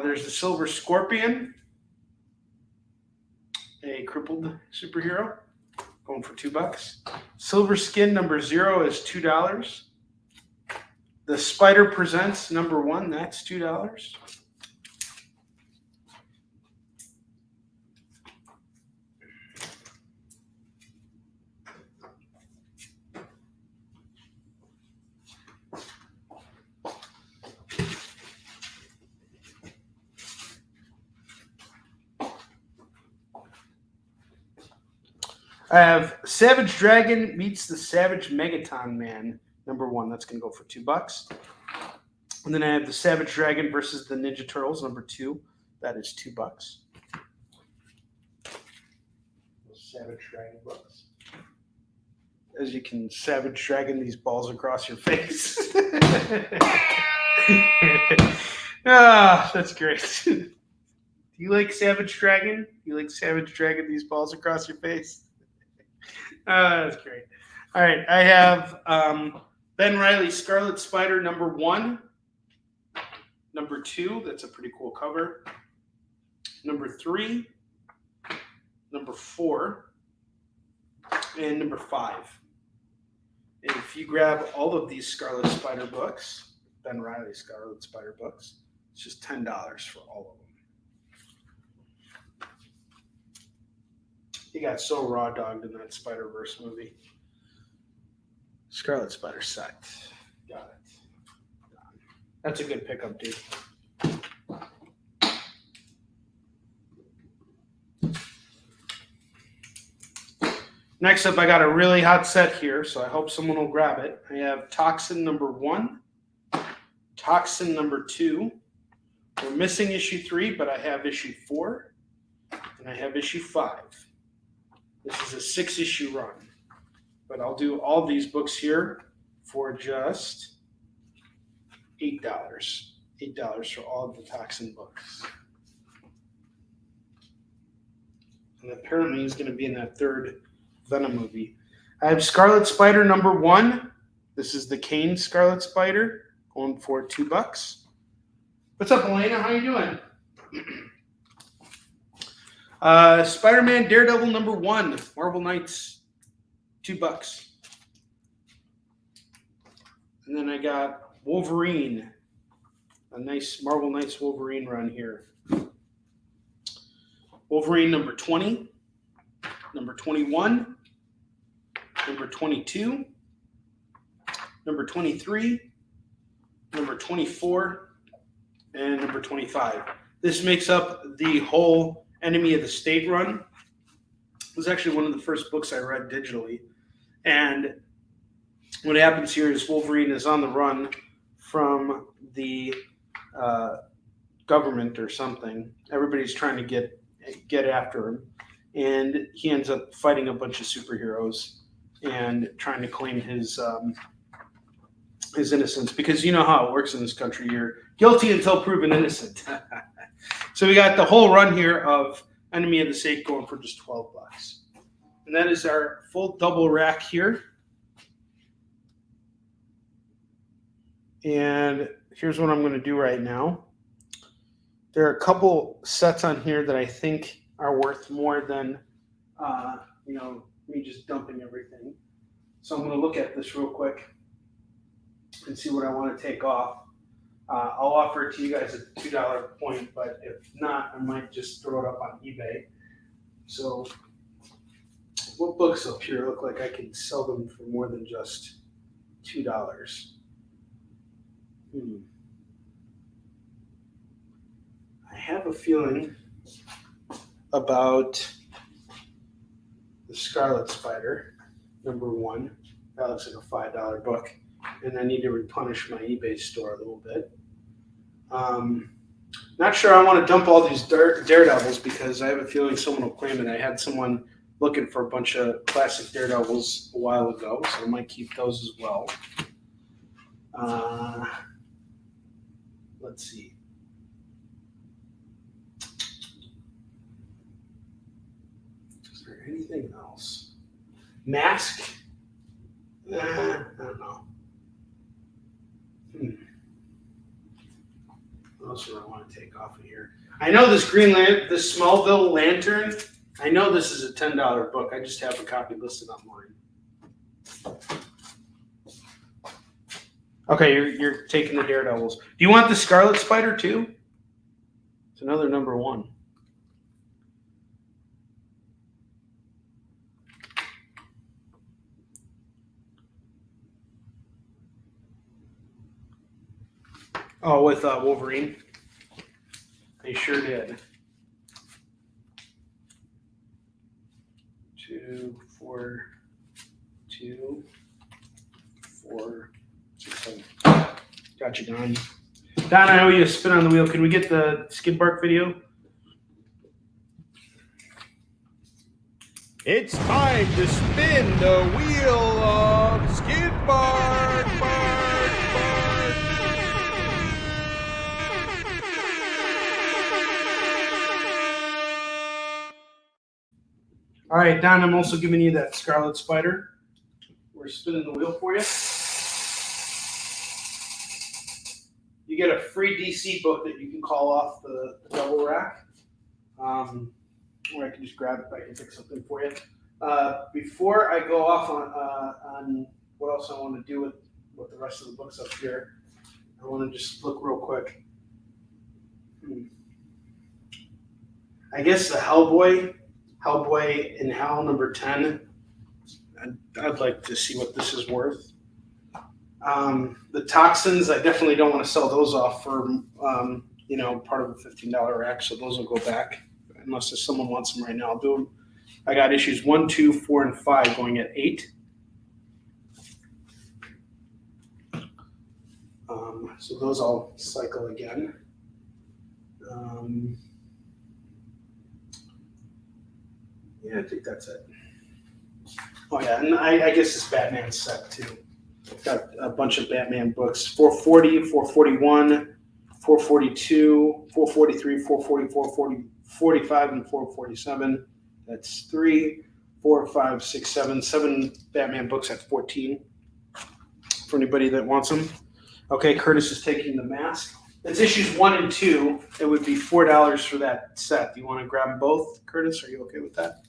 There's the Silver Scorpion, a crippled superhero, going for $2. Silver Skin number 0 is $2. The Spider Presents number 1, that's $2. I have Savage Dragon meets the Savage Megaton Man, number 1. That's going to go for $2. And then I have the Savage Dragon versus the Ninja Turtles, number 2. That is $2. Savage Dragon books. As you can Savage Dragon these balls across your face. That's great. Do you like Savage Dragon? Do you like Savage Dragon these balls across your face? That's great. All right, I have Ben Reilly Scarlet Spider number 1, number 2. That's a pretty cool cover. Number 3, number 4, and number 5. And if you grab all of these Scarlet Spider books, Ben Reilly Scarlet Spider books, it's just $10 for all of them. He got so raw dogged in that Spider-Verse movie. Scarlet Spider sucked. Got it. That's a good pickup, dude. Next up, I got a really hot set here, so I hope someone will grab it. I have Toxin number 1, Toxin number 2. We're missing issue 3, but I have issue 4. And I have issue 5. This is a 6-issue run. But I'll do all these books here for just $8. $8 for all of the Toxin books. And apparently he's going to be in that 3rd Venom movie. I have Scarlet Spider #1. This is the Kane Scarlet Spider, going for $2. What's up, Elena? How you doing? Spider-Man Daredevil #1, Marvel Knights, $2. And then I got Wolverine, a nice Marvel Knights Wolverine run here. Wolverine #20, #21, #22, #23, #24, and #25. This makes up the whole Enemy of the State run. It was actually one of the first books I read digitally. And what happens here is Wolverine is on the run from the government or something. Everybody's trying to get after him. And he ends up fighting a bunch of superheroes and trying to claim his innocence, because you know how it works in this country. You're guilty until proven innocent. So we got the whole run here of Enemy of the State going for just $12. And that is our full double rack here. And here's what I'm going to do right now. There are a couple sets on here that I think are worth more than me just dumping everything. So I'm going to look at this real quick and see what I want to take off. I'll offer it to you guys at the $2 point, but if not, I might just throw it up on eBay. So what books up here look like I can sell them for more than just $2? I have a feeling about the Scarlet Spider, #1. That looks like a $5 book. And I need to replenish my eBay store a little bit. Not sure I want to dump all these Daredevils, because I have a feeling someone will claim it. I had someone looking for a bunch of classic Daredevils a while ago, so I might keep those as well. Let's see. Is there anything else? Mask? I don't know. What else do I want to take off of here? I know this this Smallville Lantern. I know this is a $10 book. I just have a copy listed online. Okay, you're taking the Daredevils. Do you want the Scarlet Spider too? It's another #1. Oh, with Wolverine? They sure did. 2, 4, 2, 4, 6, 7. Got you, Don. Don, I owe you a spin on the wheel. Can we get the skid bark video? It's time to spin the wheel of skid bark, bark, bark. All right, Don, I'm also giving you that Scarlet Spider. We're spinning the wheel for you. You get a free DC book that you can call off the double rack. Or I can just grab it. I can pick something for you. Before I go off on what else I want to do with the rest of the books up here, I want to just look real quick. I guess the Hellboy in Hell #10. I'd like to see what this is worth. The Toxins, I definitely don't want to sell those off for part of a $15 rack, so those will go back unless if someone wants them right now. I'll do them. I got issues 1, 2, 4, and 5 going at $8. So those I'll cycle again. Yeah, I think that's it. Oh yeah, and I guess this Batman set too. Got a bunch of Batman books. 440, 441, 442, 443, 444, 45, and 447. That's 3, 4, 5, 6, 7. 7 Batman books at 14. For anybody that wants them. Okay, Curtis is taking the mask. It's issues 1 and 2. It would be $4 for that set. Do you want to grab them both, Curtis? Are you okay with that?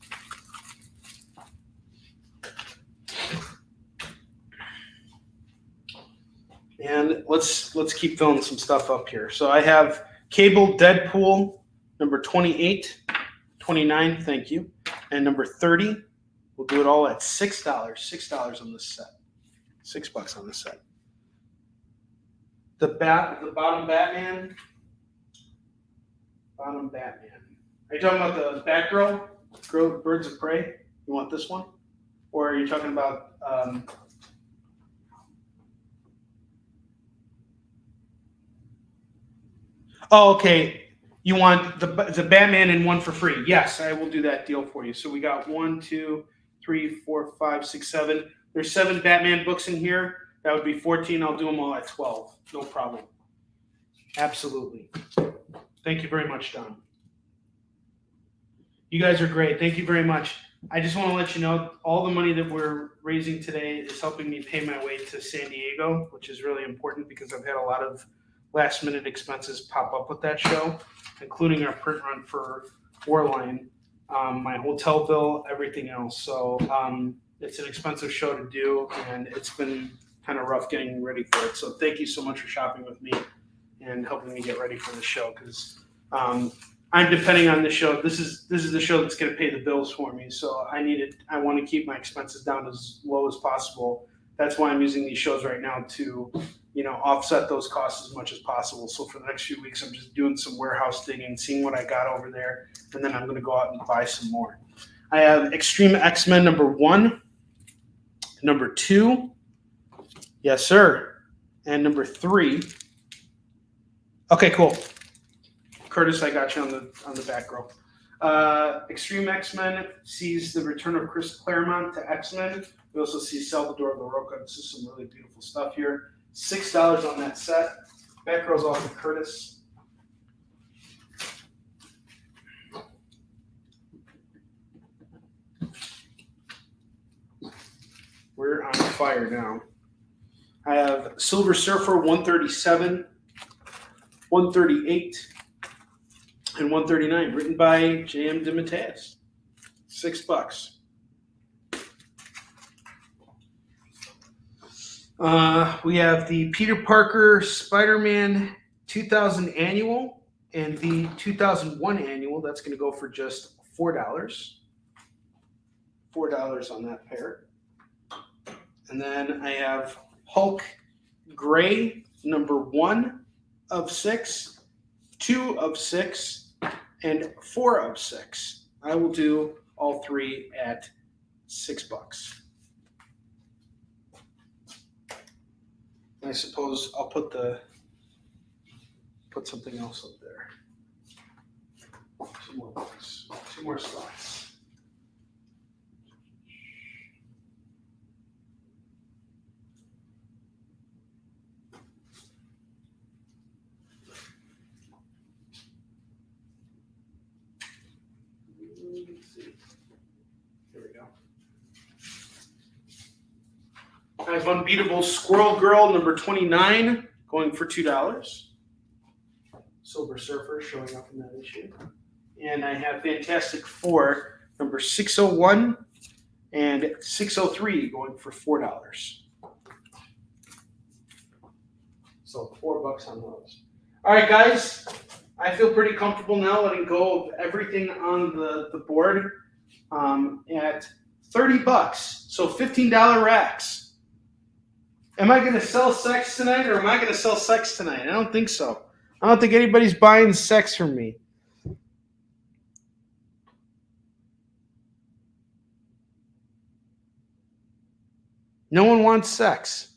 And let's keep filling some stuff up here. So I have Cable Deadpool number 28, 29, thank you, and number 30. We'll do it all at $6. $6 on this set. $6 on this set. The bottom Batman. Bottom Batman. Are you talking about the Batgirl? Birds of Prey? You want this one? Or are you talking about oh, okay. You want the Batman and one for free. Yes, I will do that deal for you. So we got 1, 2, 3, 4, 5, 6, 7. There's 7 Batman books in here. That would be 14. I'll do them all at 12. No problem. Absolutely. Thank you very much, Don. You guys are great. Thank you very much. I just want to let you know all the money that we're raising today is helping me pay my way to San Diego, which is really important because I've had a lot of last-minute expenses pop up with that show, including our print run for Warline, my hotel bill, everything else. So it's an expensive show to do, and it's been kind of rough getting ready for it. So thank you so much for shopping with me and helping me get ready for the show because I'm depending on the show. This is the show that's going to pay the bills for me. So I want to keep my expenses down as low as possible. That's why I'm using these shows right now to, offset those costs as much as possible. So for the next few weeks, I'm just doing some warehouse digging, seeing what I got over there, and then I'm going to go out and buy some more. I have Extreme X-Men number 1, number 2, yes sir, and number 3. Okay, cool. Curtis, I got you on the back row. Extreme X-Men sees the return of Chris Claremont to X-Men. We also see Salvador LaRocca. This is some really beautiful stuff here. $6 on that set. Back row's off to Curtis. We're on fire now. I have Silver Surfer 137, 138, and 139, written by J.M. DeMatteis. $6. We have the Peter Parker Spider-Man 2000 annual and the 2001 annual. That's going to go for just $4. $4 on that pair. And then I have Hulk Gray, number 1 of 6, 2 of 6, and 4 of 6. I will do all 3 at $6. I suppose I'll put something else up there. 2 more books, 2 more slots. Let's see. Here we go. I have Unbeatable Squirrel Girl number 29 going for $2. Silver Surfer showing up in that issue. And I have Fantastic Four number 601 and 603 going for $4. So $4 on those. All right, guys. I feel pretty comfortable now letting go of everything on the board at $30. So $15 racks. Am I going to sell sex tonight or am I going to sell sex tonight? I don't think so. I don't think anybody's buying sex from me. No one wants sex.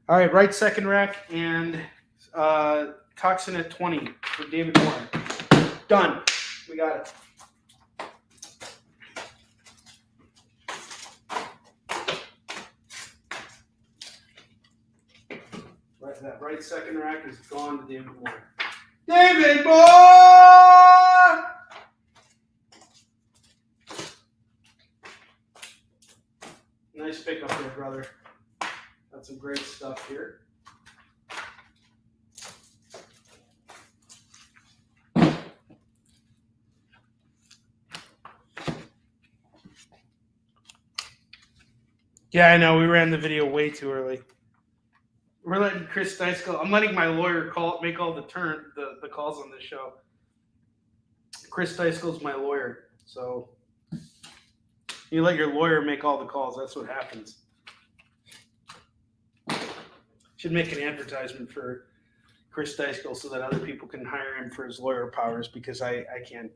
All right, right second rack and Toxin at 20 for David Warren. Done. We got it. that right second rack is gone to David Moore. David Moore! Nice pickup there, brother. Got some great stuff here. Yeah, I know. We ran the video way too early. We're letting Chris Dice go. I'm letting my lawyer make all the calls on this show. Chris Dicekill's my lawyer, so you let your lawyer make all the calls. That's what happens. Should make an advertisement for Chris Dicekill so that other people can hire him for his lawyer powers, because I can't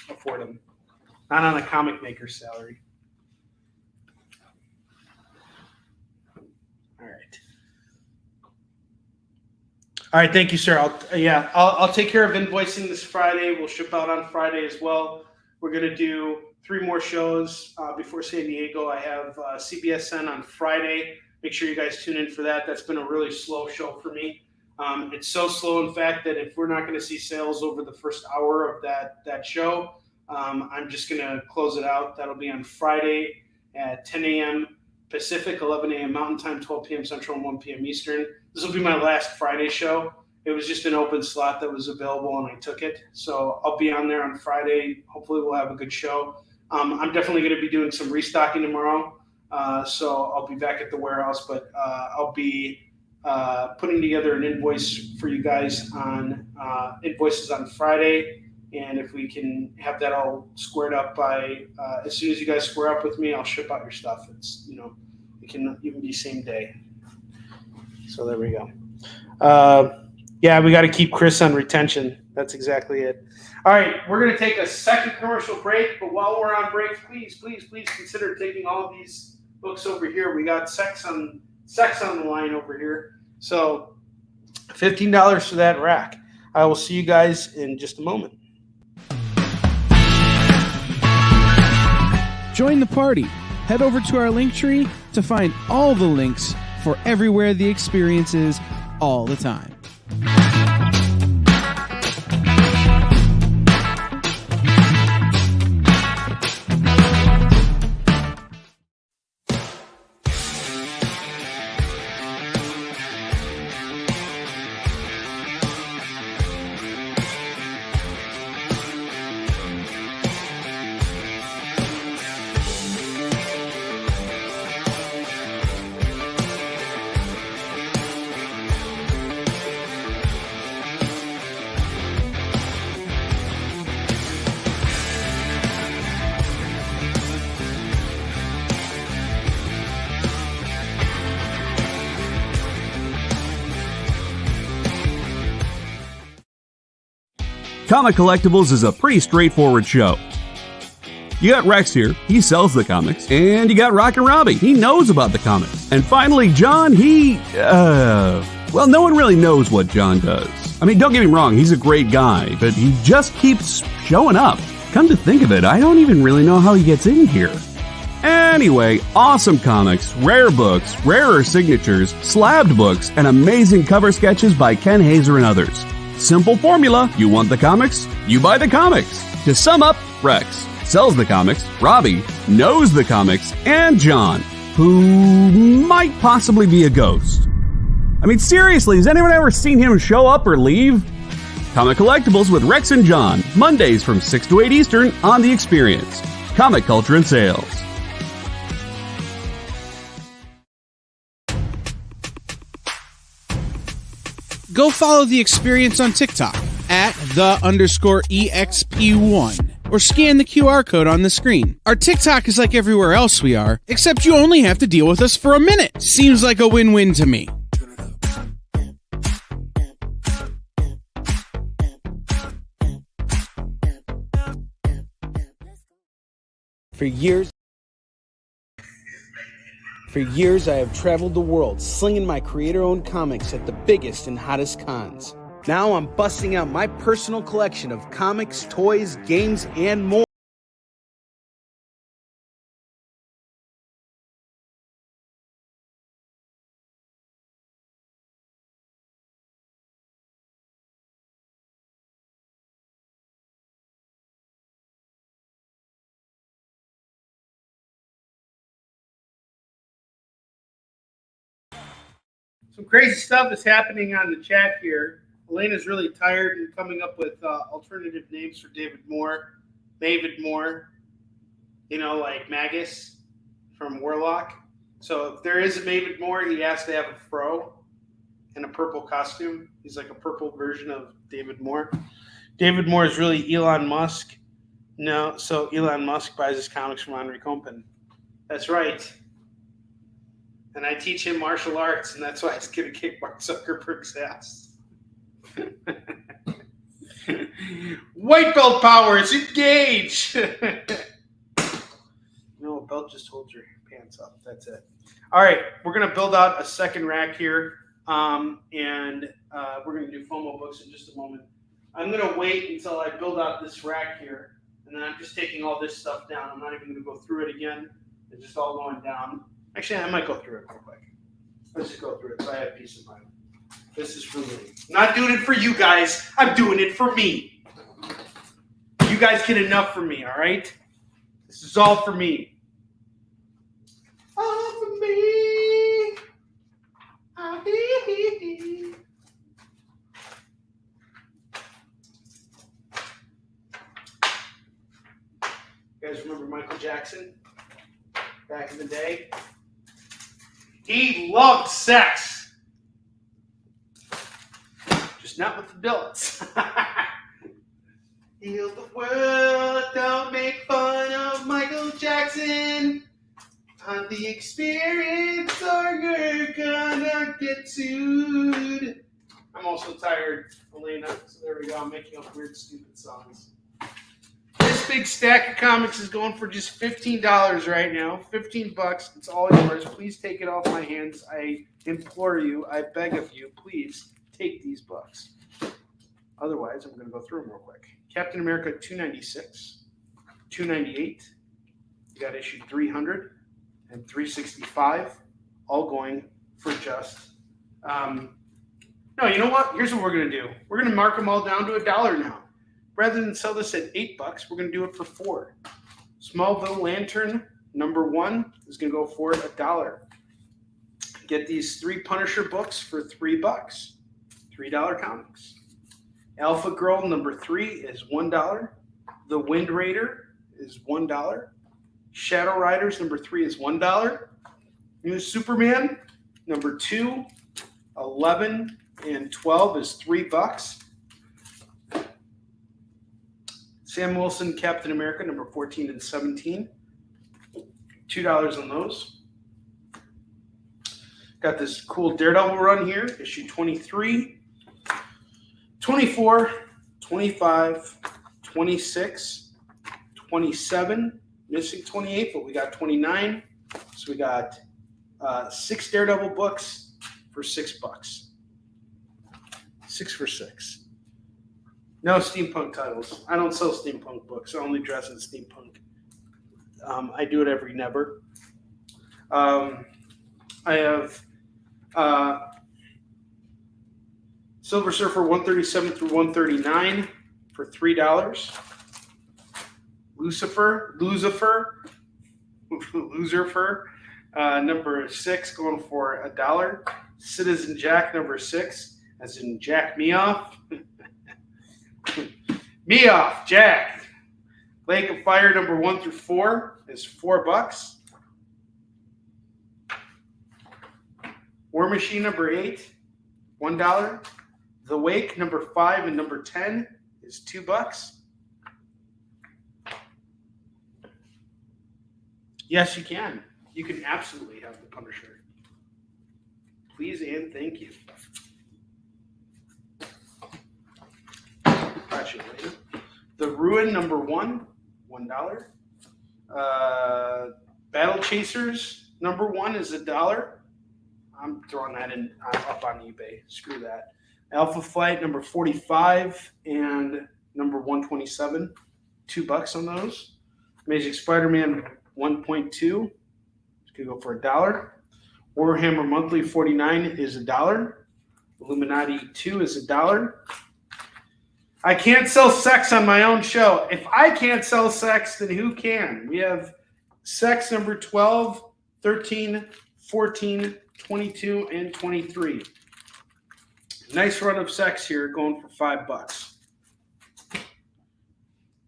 afford him. Not on a comic maker's salary. All right, thank you, sir. I'll take care of invoicing this Friday. We'll ship out on Friday as well. We're going to do 3 more shows before San Diego. I have CBSN on Friday. Make sure you guys tune in for that. That's been a really slow show for me. It's so slow, in fact, that if we're not going to see sales over the first hour of that show, I'm just going to close it out. That'll be on Friday at 10 a.m. Pacific, 11 a.m. Mountain Time, 12 p.m. Central, and 1 p.m. Eastern. This will be my last Friday show. It was just an open slot that was available, and I took it. So I'll be on there on Friday. Hopefully we'll have a good show. I'm definitely going to be doing some restocking tomorrow. So I'll be back at the warehouse, but I'll be putting together an invoice for you guys on invoices on Friday. And if we can have that all squared up by as soon as you guys square up with me, I'll ship out your stuff. It's, it can even be same day. So there we go. Yeah, we got to keep Chris on retention. That's exactly it. All right, we're going to take a second commercial break, but while we're on break, please consider taking all of these books over here. We got sex on the line over here. So $15 for that rack. I will see you guys in just a moment. Join the party. Head over to our link tree to find all the links for everywhere the experience is all the time. Comic Collectibles is a pretty straightforward show. You got Rex here, he sells the comics, and you got Rockin' Robbie, he knows about the comics. And finally, John, well, no one really knows what John does. I mean, don't get me wrong, he's a great guy, but he just keeps showing up. Come to think of it, I don't even really know how he gets in here. Anyway, awesome comics, rare books, rarer signatures, slabbed books, and amazing cover sketches by Ken Hazer and others. Simple formula. You want the comics? You buy the comics. To sum up, Rex sells the comics, Robbie knows the comics, and John, who might possibly be a ghost. I mean, seriously, has anyone ever seen him show up or leave? Comic Collectibles with Rex and John, Mondays from 6 to 8 Eastern on The Experience. Comic Culture and Sales. Go follow The Experience on TikTok at @the_EXP1 or scan the QR code on the screen. Our TikTok is like everywhere else we are, except you only have to deal with us for a minute. Seems like a win-win to me. For years, I have traveled the world slinging my creator-owned comics at the biggest and hottest cons. Now I'm busting out my personal collection of comics, toys, games, and more. Some crazy stuff is happening on the chat here. Elena's really tired and coming up with alternative names for David Moore. You know, like Magus from Warlock. So if there is a David Moore, he has to have a fro and a purple costume. He's like a purple version of David Moore. David Moore is really Elon Musk. No, so Elon Musk buys his comics from Onrie Compen. That's right. And I teach him martial arts, and that's why he's going to kick Mark Zuckerberg's ass. White belt powers, engage! No, a belt just holds your pants up. That's it. All right, we're going to build out a second rack here, and we're going to do FOMO books in just a moment. I'm going to wait until I build out this rack here, and then I'm just taking all this stuff down. I'm not even going to go through it again. It's just all going down. Actually, I might go through it real quick. Let's just go through it so I have peace of mind. This is for me. I'm not doing it for you guys. I'm doing it for me. You guys get enough for me, all right? This is all for me. All for me. You guys remember Michael Jackson back in the day? He loved sex. Just not with the adults. Heal the world, don't make fun of Michael Jackson. On the experience or you're gonna get sued. I'm also tired, Elena, so there we go. I'm making up weird, stupid songs. This big stack of comics is going for just $15 right now. $15. It's all yours. Please take it off my hands. I implore you. I beg of you. Please take these books. Otherwise, I'm going to go through them real quick. Captain America $296, $298. You got issue 300 and 365, all going for just. No, you know what? Here's what we're going to do. We're going to mark them all down to $1 now. Rather than sell this at $8, we're going to do it for $4. Smallville Lantern #1 is going to go for $1. Get these 3 Punisher books for $3. $3 comics. Alpha Girl #3 is $1. The Wind Raider is $1. Shadow Riders #3 is $1. New Superman #2, 11, and 12 is $3. Sam Wilson, Captain America, #14 and 17. $2 on those. Got this cool Daredevil run here, issue 23, 24, 25, 26, 27, missing 28, but we got 29. So we got 6 Daredevil books for $6. 6 for $6. No steampunk titles. I don't sell steampunk books. I only dress in steampunk. I do it every never. I have Silver Surfer 137 through 139 for $3. Lucifer, #6 going for $1. Citizen Jack #6, as in Jack me off. Me off, Jack. Lake of Fire #1 through 4 is $4. War Machine #8, $1. The Wake #5 and #10 is $2. Yes, you can. You can absolutely have the Punisher. Please and thank you. The Ruin #1, $1. Battle Chasers #1 is $1. I'm throwing that in up on eBay. Screw that. Alpha Flight #45 and #127, $2 on those. Amazing Spider-Man 1.2, it's gonna go for $1. Warhammer Monthly 49 is $1. Illuminati 2 is $1. I can't sell sex on my own show. If I can't sell sex, then who can? We have sex #12, 13, 14, 22, and 23. Nice run of sex here, going for $5.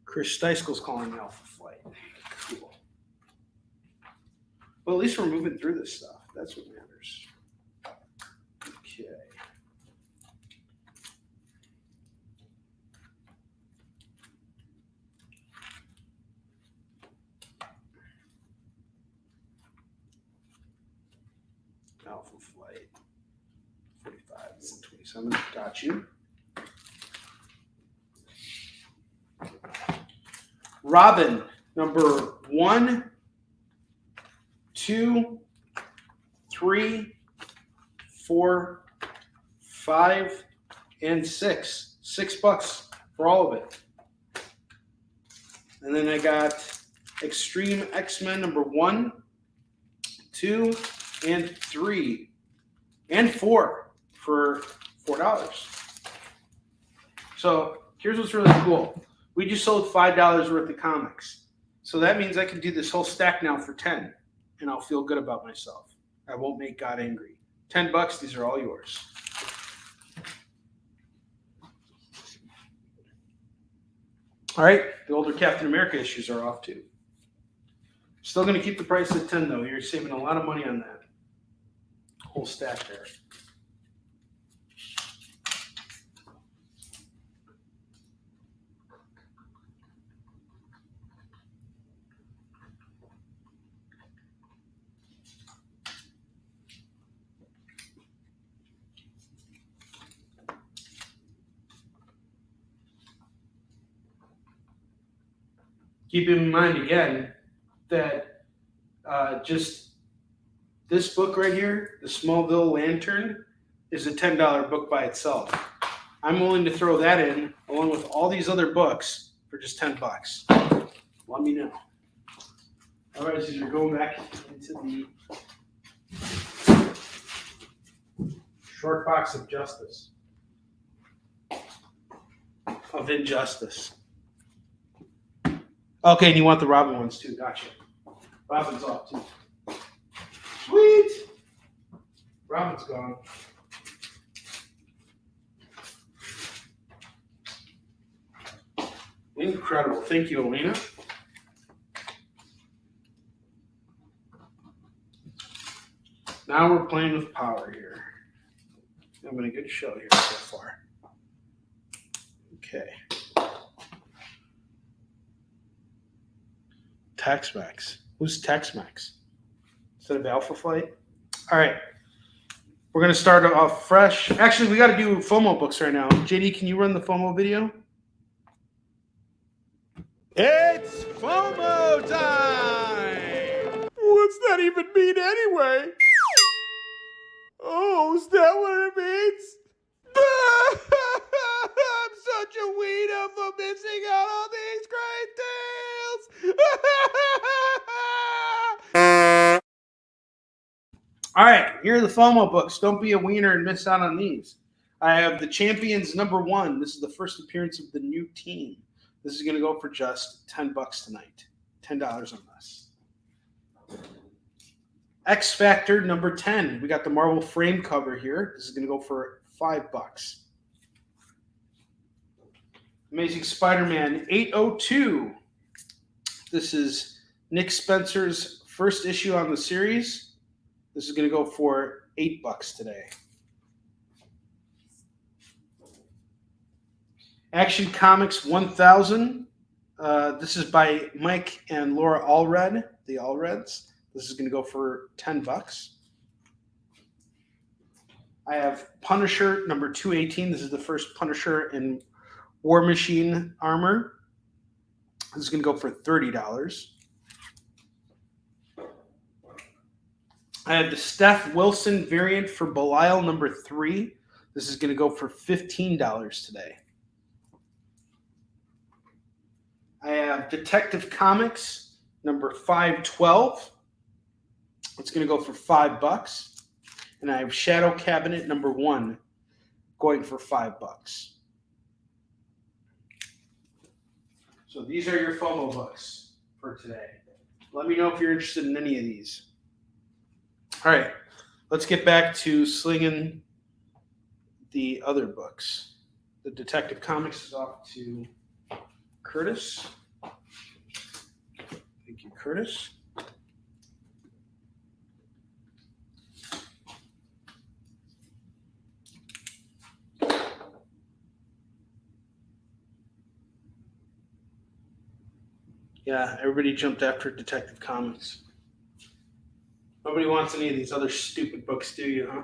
Chris Steiskel's calling me Alpha Flight. Cool. Well, at least we're moving through this stuff. That's what matters. Okay. Alpha Flight. 45 and 27. Got you. Robin, number 1, 2, 3, 4, 5, and 6. $6 for all of it. And then I got Extreme X-Men number 1, 2, and 3, and 4 for $4. So here's what's really cool. We just sold $5 worth of comics. So that means I can do this whole stack now for 10, and I'll feel good about myself. I won't make God angry. $10, these are all yours. All right, the older Captain America issues are off too. Still going to keep the price at 10 though. You're saving a lot of money on that whole stack there. Keep in mind again that just this book right here, the Smallville Lantern, is a $10 book by itself. I'm willing to throw that in along with all these other books for just $10. Let me know. All right, so you're going back into the short box of justice, of injustice. Okay, and you want the Robin ones too. Gotcha. Robin's off too. Sweet. Robin's gone. Incredible. Thank you, Alina. Now we're playing with power here. Having a good show here so far. Okay. Tex-Mex. Who's Tex-Mex? Instead of Alpha Flight? All right. We're going to start off fresh. Actually, we got to do FOMO books right now. JD, can you run the FOMO video? It's FOMO time! What's that even mean anyway? Oh, is that what it means? I'm such a weirdo for missing out on these great deals! All right, here are the FOMO books. Don't be a wiener and miss out on these. I have the Champions number 1. This is the first appearance of the new team. This is going to go for just $10 tonight. $10 on this. X Factor number 10. We got the Marvel frame cover here. This is going to go for $5. Amazing Spider-Man 802. This is Nick Spencer's first issue on the series. This is going to go for $8 today. Action Comics 1000. This is by Mike and Laura Allred, the Allreds. This is going to go for $10. I have Punisher number 218. This is the first Punisher in War Machine armor. This is going to go for $30. I have the Steph Wilson variant for Belial number 3. This is going to go for $15 today. I have Detective Comics number 512. It's going to go for $5. And I have Shadow Cabinet number 1 going for $5. So these are your FOMO books for today. Let me know if you're interested in any of these. All right, let's get back to slinging the other books. The Detective Comics is off to Curtis. Thank you, Curtis. Yeah, everybody jumped after Detective Comics. Nobody wants any of these other stupid books, do you, huh?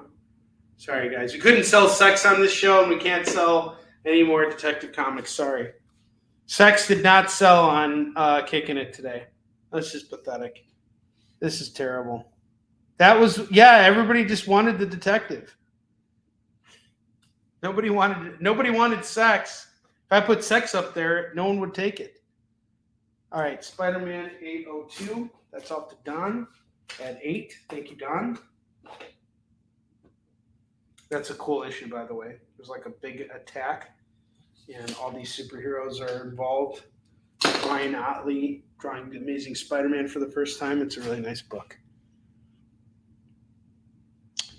Sorry, guys. We couldn't sell sex on this show, and we can't sell any more Detective Comics. Sorry. Sex did not sell on Kickin' It today. That's just pathetic. This is terrible. That was, yeah, everybody just wanted the detective. Nobody wanted sex. If I put sex up there, no one would take it. All right, Spider-Man 802. That's off to Don at 8. Thank you, Don. That's a cool issue, by the way. There's like a big attack, and all these superheroes are involved. Ryan Otley drawing The Amazing Spider-Man for the first time. It's a really nice book.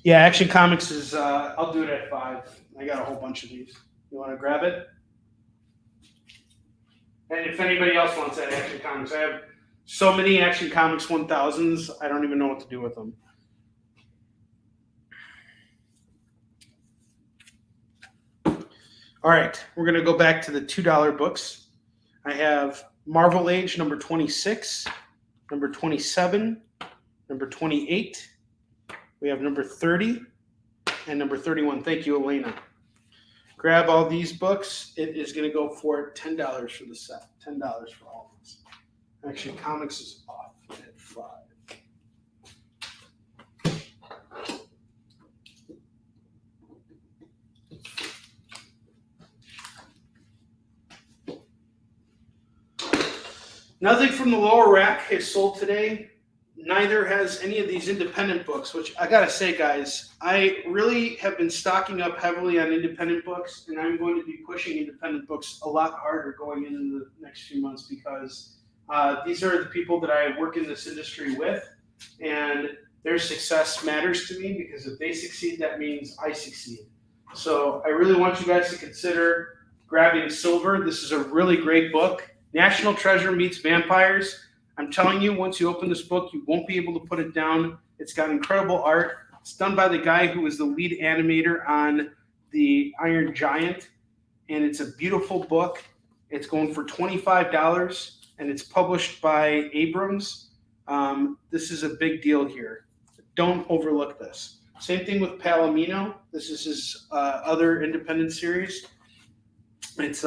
Yeah, Action Comics is, I'll do it at 5. I got a whole bunch of these. You want to grab it? And if anybody else wants that Action Comics, I have so many Action Comics 1000s, I don't even know what to do with them. All right, we're going to go back to the $2 books. I have Marvel Age number 26, number 27, number 28. We have number 30 and number 31. Thank you, Elena. Grab all these books. It is going to go for $10 for the set. $10 for all of this. Action Comics is off at 5. Nothing from the lower rack is sold today. Neither has any of these independent books, which I gotta say, guys, I really have been stocking up heavily on independent books, and I'm going to be pushing independent books a lot harder going into the next few months because these are the people that I work in this industry with, and their success matters to me because if they succeed, that means I succeed. So I really want you guys to consider grabbing Silver. This is a really great book. National Treasure meets Vampires. I'm telling you, once you open this book, you won't be able to put it down. It's got incredible art. It's done by the guy who was the lead animator on The Iron Giant, and it's a beautiful book. It's going for $25, and it's published by Abrams. This is a big deal here. Don't overlook this. Same thing with Palomino. This is his other independent series. It's,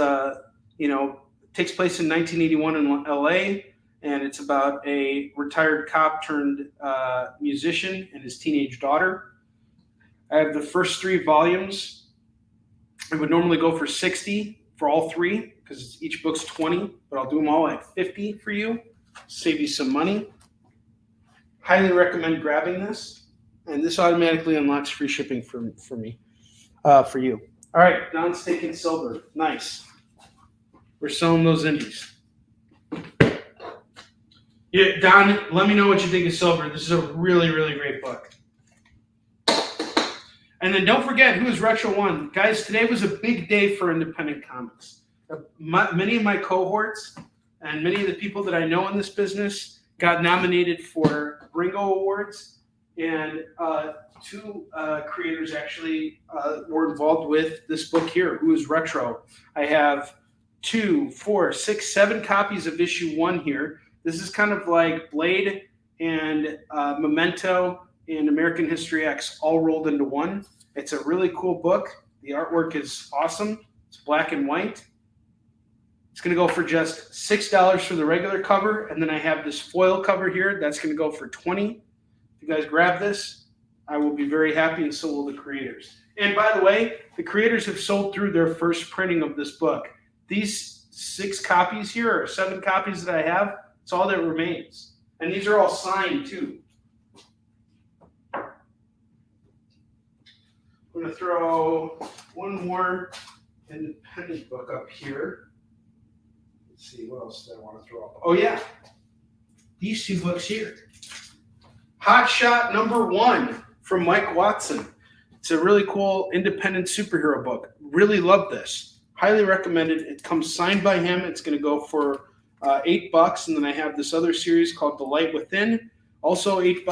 takes place in 1981 in LA. And it's about a retired cop turned musician and his teenage daughter. I have the first 3 volumes. I would normally go for $60 for all 3 because each book's $20, but I'll do them all at $50 for you. Save you some money. Highly recommend grabbing this. And this automatically unlocks free shipping for me, for you. All right, Don's taking Silver. Nice. We're selling those indies. Yeah, Don, let me know what you think of Silver. This is a really, really great book. And then don't forget who is Retro One. Guys, today was a big day for independent comics. Many of my cohorts and many of the people that I know in this business got nominated for Ringo Awards. And 2 creators actually were involved with this book here, Who is Retro. I have 2, 4, 6, 7 copies of issue 1 here. This is kind of like Blade and Memento and American History X all rolled into one. It's a really cool book. The artwork is awesome. It's black and white. It's going to go for just $6 for the regular cover. And then I have this foil cover here. That's going to go for $20. If you guys grab this, I will be very happy, and so will the creators. And by the way, the creators have sold through their first printing of this book. These 6 copies here, or 7 copies that I have, it's all that remains. And these are all signed, too. I'm going to throw one more independent book up here. Let's see, what else do I want to throw up? Oh, yeah. These 2 books here. Hot Shot #1 from Mike Watson. It's a really cool independent superhero book. Really love this. Highly recommended. It comes signed by him. It's going to go for $8. And then I have this other series called The Light Within, also $8.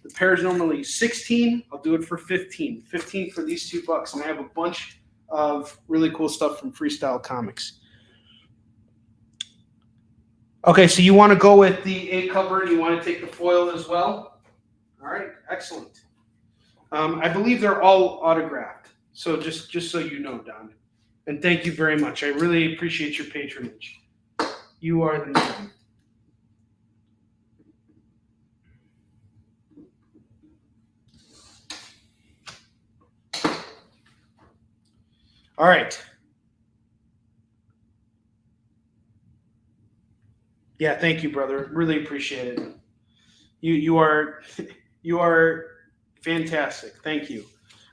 The pair is normally 16. I'll do it for 15. 15 for these $2. And I have a bunch of really cool stuff from Freestyle Comics. Okay, so you want to go with the A cover and you want to take the foil as well? All right, excellent. I believe they're all autographed. So just so you know, Don. And thank you very much. I really appreciate your patronage. You are the man. All right. Yeah, thank you, brother. Really appreciate it. You are fantastic. Thank you.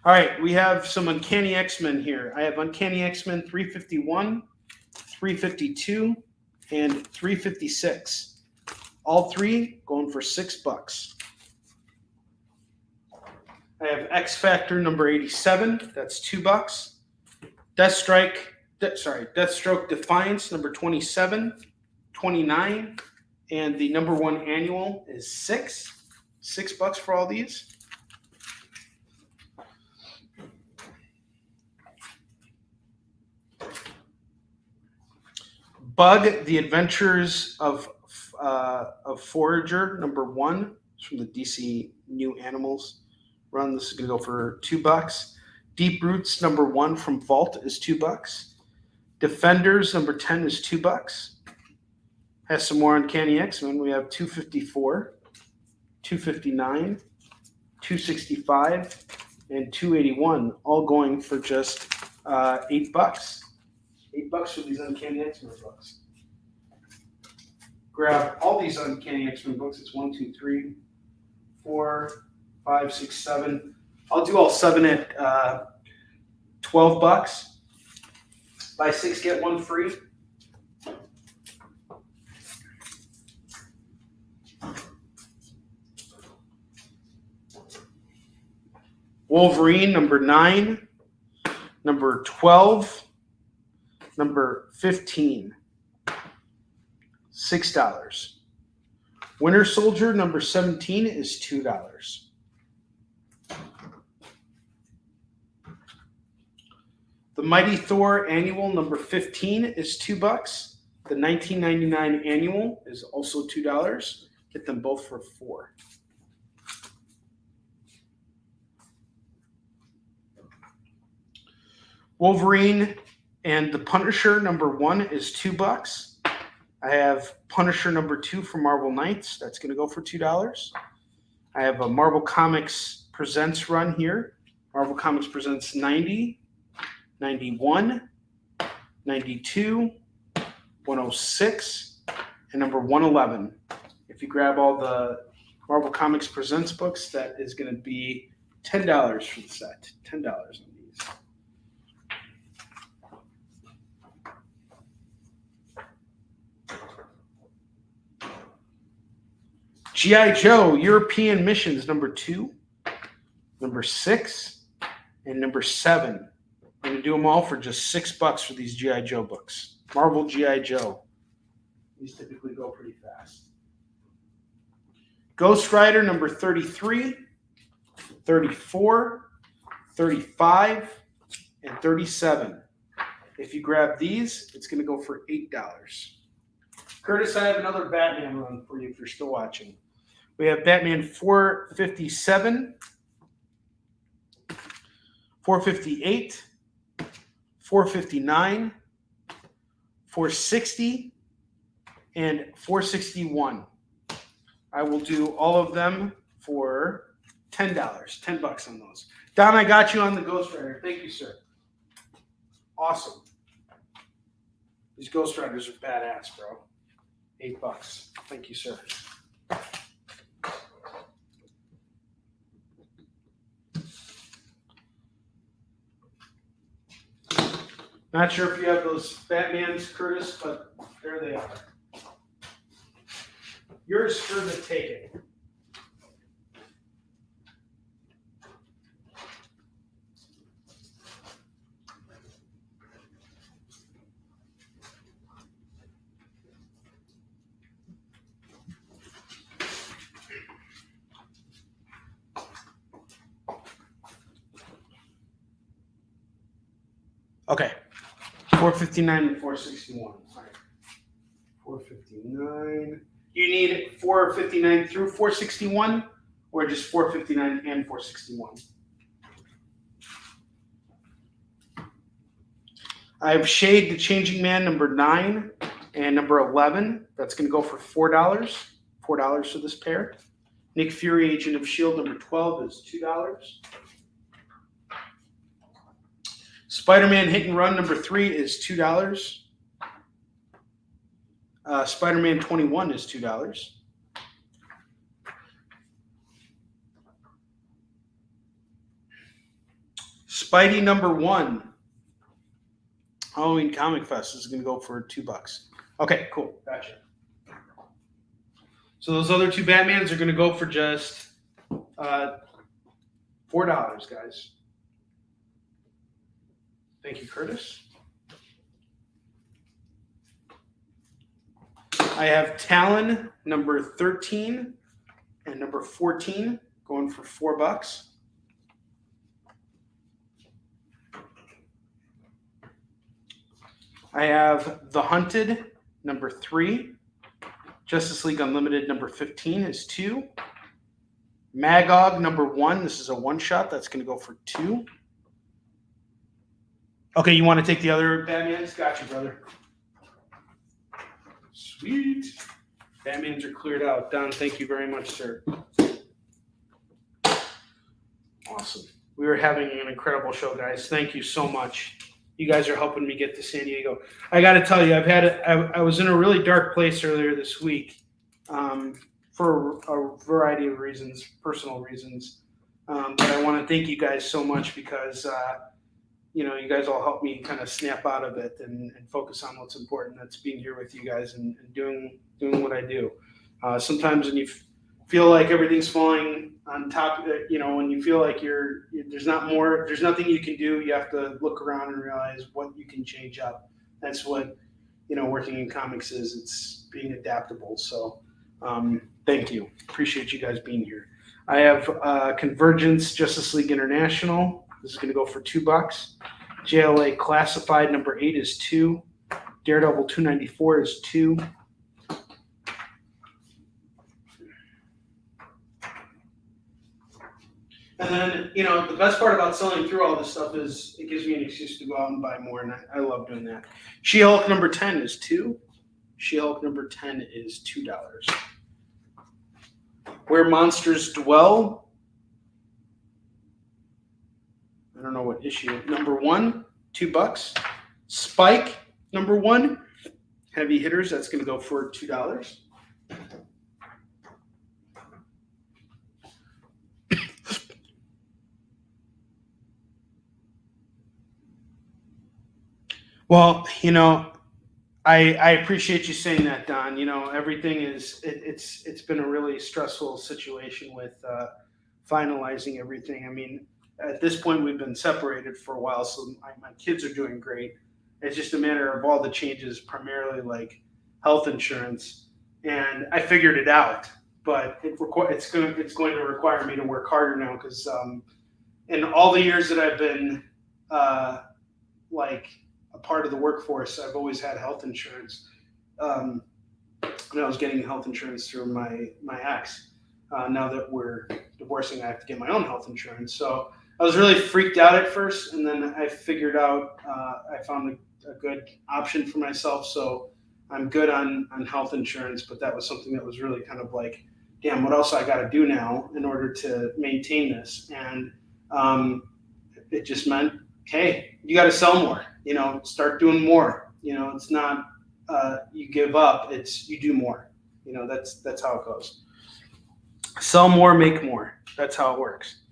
All right, we have some Uncanny X-Men here. I have Uncanny X-Men 351, 352, and 356. All three going for $6. I have X-Factor #87. That's $2. Deathstroke Defiance #27, 29, and the #1 annual is $6 for all these. Bug: The Adventures of Forager #1. It's from the DC New Animals run. This is going to go for $2. Deep Roots #1 from Vault is $2. Defenders #10 is $2. Has some more Uncanny X-Men. We have 254, 259, 265, and 281, all going for just $8. $8 for these Uncanny X-Men books. Grab all these Uncanny X-Men books. It's 1, 2, 3, 4, 5, 6, 7. I'll do all 7 at $12. Buy 6, get 1 free. Wolverine #9, #12, #15, $6. Winter Soldier #17 is $2. The Mighty Thor Annual #15 is $2. The 1999 Annual is also $2. Get them both for $4. Wolverine and the Punisher #1 is $2. I have Punisher #2 from Marvel Knights. That's going to go for $2. I have a Marvel Comics Presents run here. Marvel Comics Presents 90, 91, 92, 106, and #111. If you grab all the Marvel Comics Presents books, that is going to be $10 for the set. $10 on these. G.I. Joe European Missions #2, #6, and #7. I'm going to do them all for just $6 for these G.I. Joe books. Marvel G.I. Joe. These typically go pretty fast. Ghost Rider #33, 34, 35, and 37. If you grab these, it's going to go for $8. Curtis, I have another Batman run for you if you're still watching. We have Batman 457, 458, 459, 460, and 461. I will do all of them for $10. $10 on those. Don, I got you on the Ghost Rider. Thank you, sir. Awesome. These Ghost Riders are badass, bro. $8. Thank you, sir. Not sure if you have those Batmans, Curtis, but there they are. Yours for the taking. Okay. 459 and 461. All right. 459. You need 459 through 461 or just 459 and 461? I have Shade the Changing Man number 9 and number 11. That's going to go for $4. $4 for this pair. Nick Fury, Agent of S.H.I.E.L.D. number 12 is $2. Spider-Man Hit and Run number 3 is $2. Spider-Man 21 is $2. Spidey number 1, Halloween Comic Fest, is going to go for $2. Okay, cool. Gotcha. So those other 2 Batmans are going to go for just $4, guys. Thank you, Curtis. I have Talon number 13 and number 14 going for $4. I have The Hunted number 3. Justice League Unlimited number 15 is $2. Magog number 1. This is a one-shot. That's going to go for $2. Okay, you want to take the other Batmans? Got you, brother. Sweet. Batmans are cleared out. Don, thank you very much, sir. Awesome. We are having an incredible show, guys. Thank you so much. You guys are helping me get to San Diego. I got to tell you, I was in a really dark place earlier this week for a variety of reasons, personal reasons. But I want to thank you guys so much because you guys all helped me kind of snap out of it and focus on what's important. That's being here with you guys and doing what I do. Sometimes when you feel like everything's falling on top, when you feel like there's nothing you can do, you have to look around and realize what you can change up. That's what, working in comics is. It's being adaptable. So thank you. Appreciate you guys being here. I have Convergence Justice League International. This is going to go for $2. JLA Classified number 8 is $2. Daredevil 294 is $2. And then, the best part about selling through all this stuff is it gives me an excuse to go out and buy more, and I love doing that. She-Hulk number 10 is $2. She-Hulk number 10 is $2. Where Monsters Dwell, I don't know what issue. Number 1, $2. Spike, number 1, Heavy Hitters. That's going to go for $2. Well, I appreciate you saying that, Don. Everything it's been a really stressful situation with finalizing everything. I mean, at this point, we've been separated for a while, so my kids are doing great. It's just a matter of all the changes, primarily like health insurance, and I figured it out. But it's going to require me to work harder now because in all the years that I've been a part of the workforce, I've always had health insurance. And I was getting health insurance through my ex. Now that we're divorcing, I have to get my own health insurance. So I was really freaked out at first, and then I figured out I found a good option for myself. So I'm good on health insurance, but that was something that was really kind of like, damn, what else I got to do now in order to maintain this? And it just meant, hey, you got to sell more. Start doing more. It's not you give up. It's you do more. That's how it goes. Sell more, make more. That's how it works.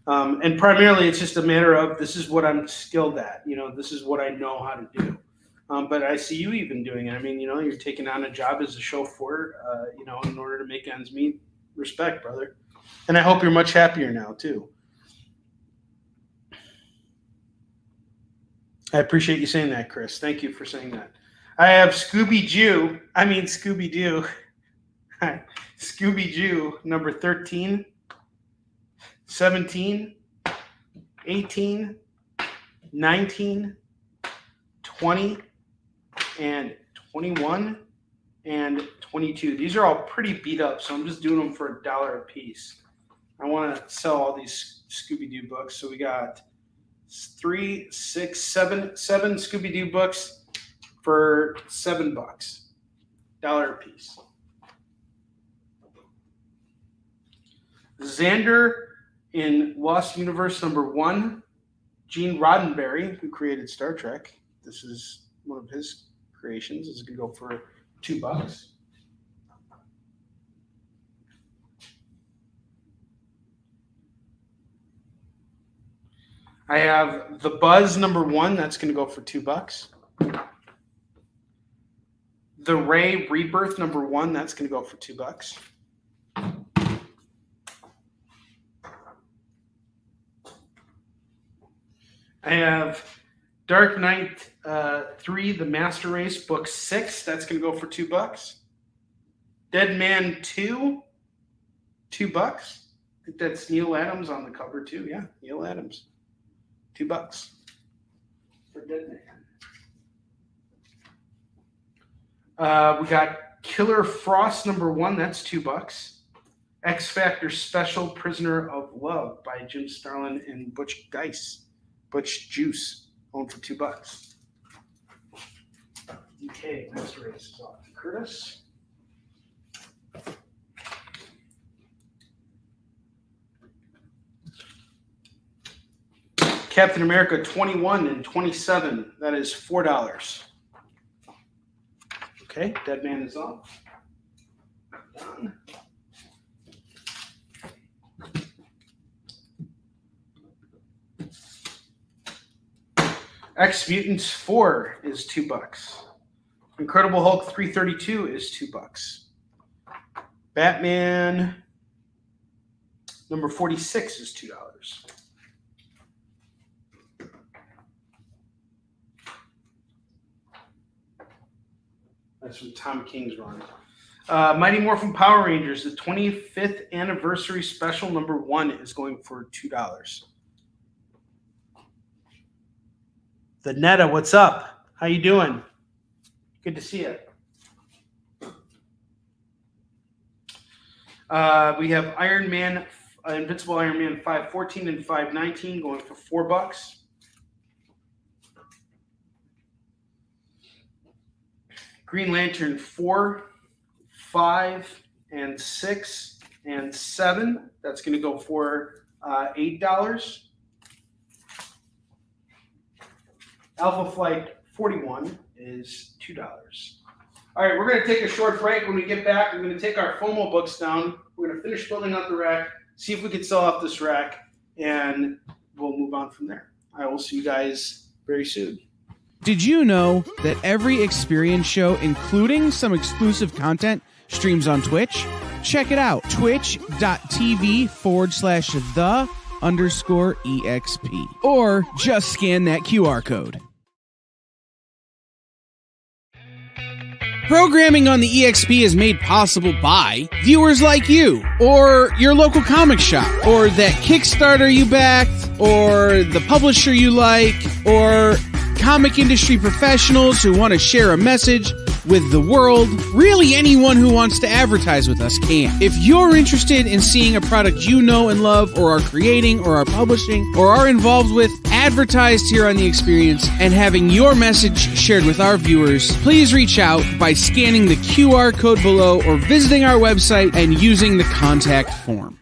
And primarily, it's just a matter of this is what I'm skilled at. This is what I know how to do. But I see you even doing it. I mean, you're taking on a job as a chauffeur, in order to make ends meet. Respect, brother. And I hope you're much happier now, too. I appreciate you saying that, Chris. Thank you for saying that. I have Scooby-Doo number 13, 17, 18, 19, 20, and 21, and 22. These are all pretty beat up, so I'm just doing them for $1 a piece. I want to sell all these Scooby-Doo books, so we got 3, 6, 7 Scooby-Doo books for $7, $1 a piece. Xander in Lost Universe #1, Gene Roddenberry, who created Star Trek. This is one of his creations. This is going to go for $2. I have The Buzz #1. That's going to go for $2. The Ray Rebirth #1. That's going to go for $2. I have Dark Knight 3, The Master Race, Book 6. That's going to go for $2. Dead Man 2, $2. I think that's Neil Adams on the cover too. Yeah, Neil Adams. $2 for Dead Man. We got Killer Frost #1. That's $2. X Factor Special Prisoner of Love by Jim Starlin and Butch Juice, going for $2. DK Master Race is off to Curtis. Captain America 21 and 27. That is $4. Okay, Dead Man is off. Done. X Mutants 4 is $2. Incredible Hulk 332 is $2. Batman #46 is $2. That's from Tom King's run. Mighty Morphin Power Rangers, the 25th anniversary special #1 is going for $2. The Netta, what's up? How you doing? Good to see you. We have Iron Man, Invincible Iron Man 514 and 519 going for $4. Green Lantern 4, 5, and 6, and 7. That's going to go for $8. Alpha Flight 41 is $2. All right, we're going to take a short break. When we get back, we're going to take our FOMO books down. We're going to finish building out the rack, see if we can sell off this rack, and we'll move on from there. I will see you guys very soon. Did you know that every experience show, including some exclusive content, streams on Twitch? Check it out, twitch.tv/the_EXP. Or just scan that QR code. Programming on the EXP is made possible by viewers like you, or your local comic shop, or that Kickstarter you backed, or the publisher you like, or comic industry professionals who want to share a message with the world. Really, anyone who wants to advertise with us can. If you're interested in seeing a product you know and love, or are creating, or are publishing, or are involved with, advertised here on The Experience, and having your message shared with our viewers, please reach out by scanning the QR code below or visiting our website and using the contact form.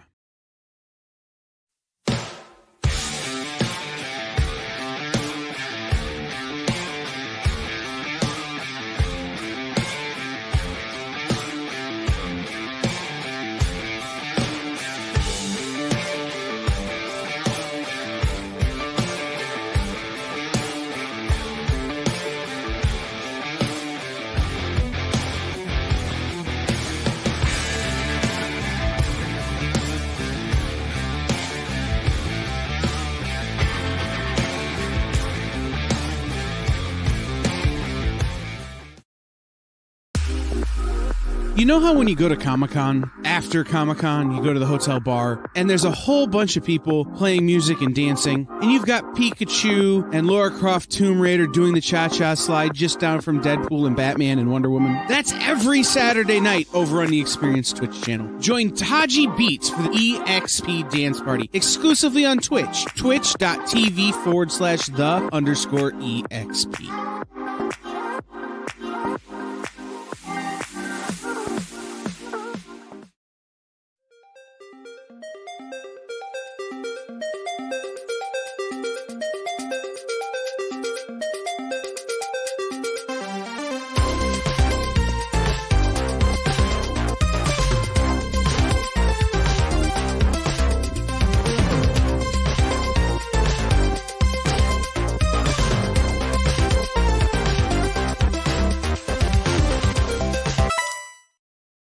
You know how when you go to Comic-Con, after Comic-Con, you go to the hotel bar, and there's a whole bunch of people playing music and dancing, and you've got Pikachu and Lara Croft Tomb Raider doing the cha-cha slide just down from Deadpool and Batman and Wonder Woman? That's every Saturday night over on the Experience Twitch channel. Join Taji Beats for the EXP Dance Party, exclusively on Twitch, twitch.tv/the_EXP.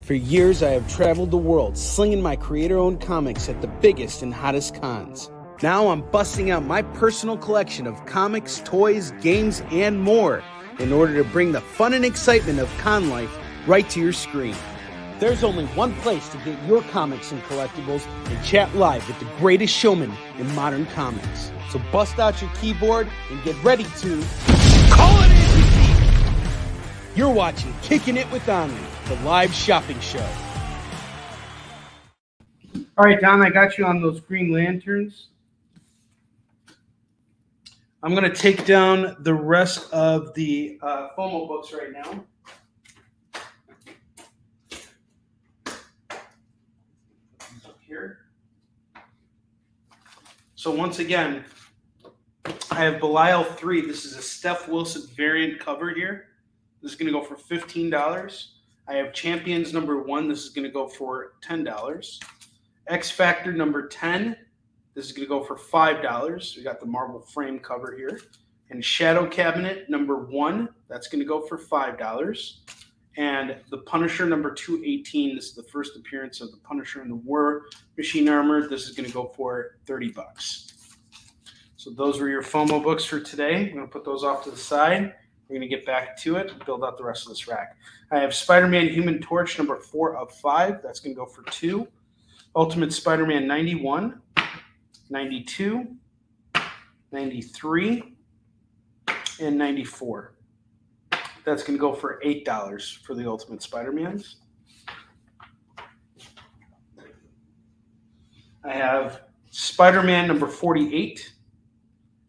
For years, I have traveled the world slinging my creator-owned comics at the biggest and hottest cons. Now I'm busting out my personal collection of comics, toys, games, and more in order to bring the fun and excitement of con life right to your screen. There's only one place to get your comics and collectibles and chat live with the greatest showman in modern comics. So bust out your keyboard and get ready to call it in! You're watching Kickin It With Onrie, the live shopping show. All right, Don, I got you on those Green Lanterns. I'm going to take down the rest of the FOMO books right now. Up here. So once again, I have Belial 3. This is a Steph Wilson variant cover here. This is going to go for $15. I have Champions number 1. This is going to go for $10. X Factor number 10. This is going to go for $5. We got the marble frame cover here. And Shadow Cabinet number 1. That's going to go for $5. And the Punisher number 218. This is the first appearance of the Punisher in the War Machine Armor. This is going to go for $30. So those were your FOMO books for today. I'm going to put those off to the side. We're going to get back to it and build out the rest of this rack. I have Spider-Man Human Torch number 4 of 5. That's going to go for $2. Ultimate Spider-Man 91, 92, 93, and 94. That's going to go for $8 for the Ultimate Spider-Mans. I have Spider-Man number 48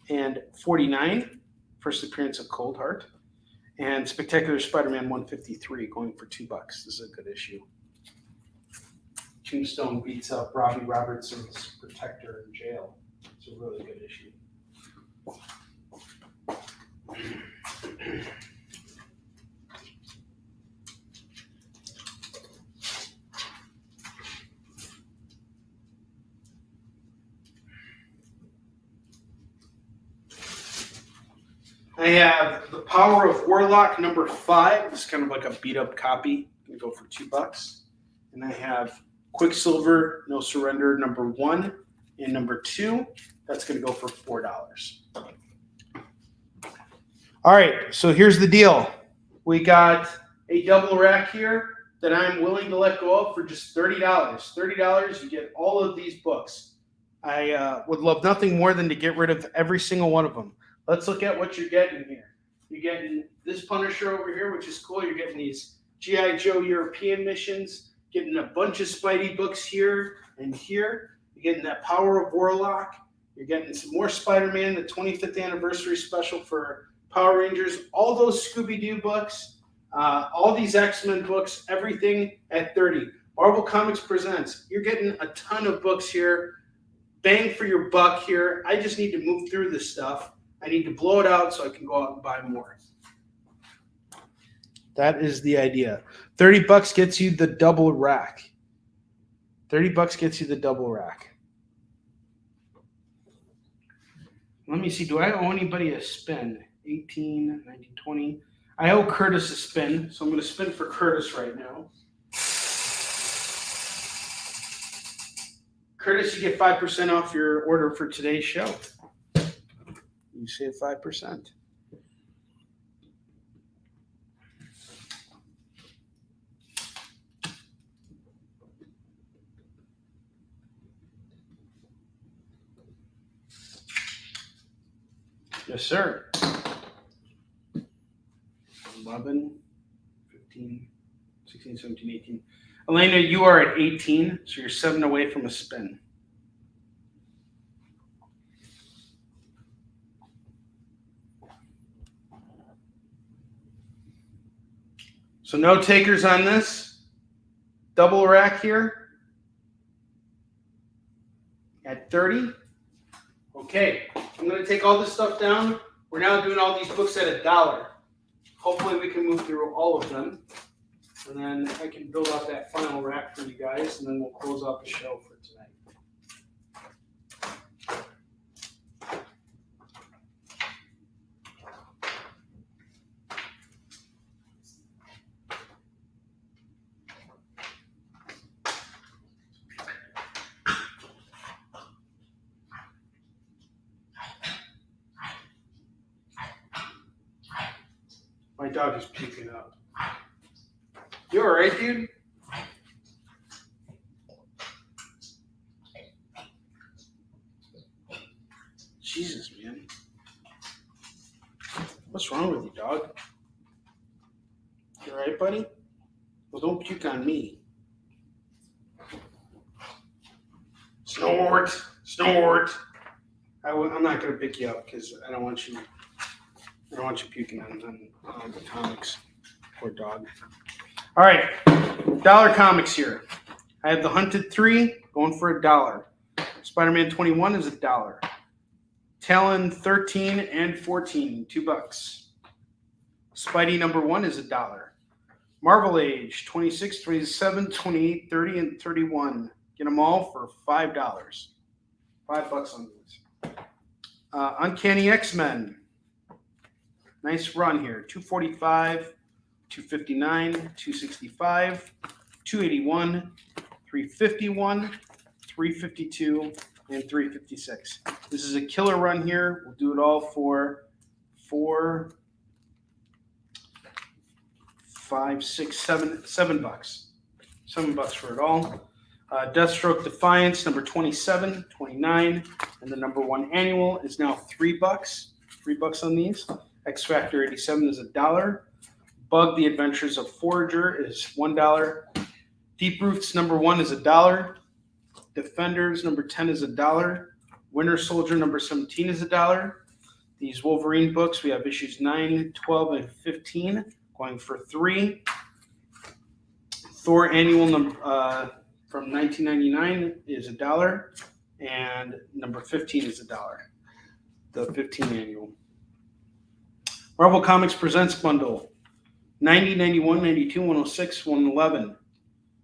and 49. First appearance of Cold Heart, and Spectacular Spider-Man 153 going for $2. This is a good issue. Tombstone beats up Robbie Robertson's Protector in jail. It's a really good issue. I have The Power of Warlock number 5. It's kind of like a beat up copy. Going to go for $2. And I have Quicksilver No Surrender number 1 and number 2. That's going to go for $4. All right, so here's the deal. We got a double rack here that I'm willing to let go of for just $30. $30, you get all of these books. I would love nothing more than to get rid of every single one of them. Let's look at what you're getting here. You're getting this Punisher over here, which is cool. You're getting these G.I. Joe European missions, getting a bunch of Spidey books here and here. You're getting that Power of Warlock. You're getting some more Spider-Man, the 25th anniversary special for Power Rangers, all those Scooby-Doo books, all these X-Men books, everything at $30. Marvel Comics Presents. You're getting a ton of books here. Bang for your buck here. I just need to move through this stuff. I need to blow it out so I can go out and buy more. That is the idea. $30 gets you the double rack. $30 gets you the double rack. Let me see. Do I owe anybody a spin? 18, 19, 20. I owe Curtis a spin, so I'm going to spin for Curtis right now. Curtis, you get 5% off your order for today's show. You save 5%. Yes, sir. 11, 15, 16, 17, 18. Elena, you are at 18, so you're 7 away from a spin. So no takers on this. Double rack here at 30. Okay, I'm going to take all this stuff down. We're now doing all these books at $1. Hopefully we can move through all of them. And then I can build out that final rack for you guys, and then we'll close out the show for tonight. My dog is puking up. You all right, dude? Jesus, man. What's wrong with you, dog? You all right, buddy? Well, don't puke on me. Snort, snort. I'm not gonna pick you up because I don't want you puking on the comics. Poor dog. All right, dollar comics here. I have the Hunted 3 going for $1. Spider-Man 21 is $1. Talon 13 and 14, $2. Spidey number 1 is $1. Marvel Age 26, 27, 28, 30, and 31. Get them all for $5. $5 on these. Uncanny X-Men. Nice run here. 245, 259, 265, 281, 351, 352, and 356. This is a killer run here. We'll do it all for $4, $5, $6, $7. $7 for it all. Deathstroke Defiance, number 27, 29, and the number 1 annual is now $3. $3 on these. X Factor 87 is $1. Bug the Adventures of Forager is $1. Deep Roots number 1 is $1. Defenders number 10 is $1. Winter Soldier number 17 is $1. These Wolverine books, we have issues 9, 12, and 15 going for $3. Thor annual number from 1999 is $1, and number 15 is $1. The 15 annual. Marvel Comics Presents bundle 90, 91, 92, 106, 111.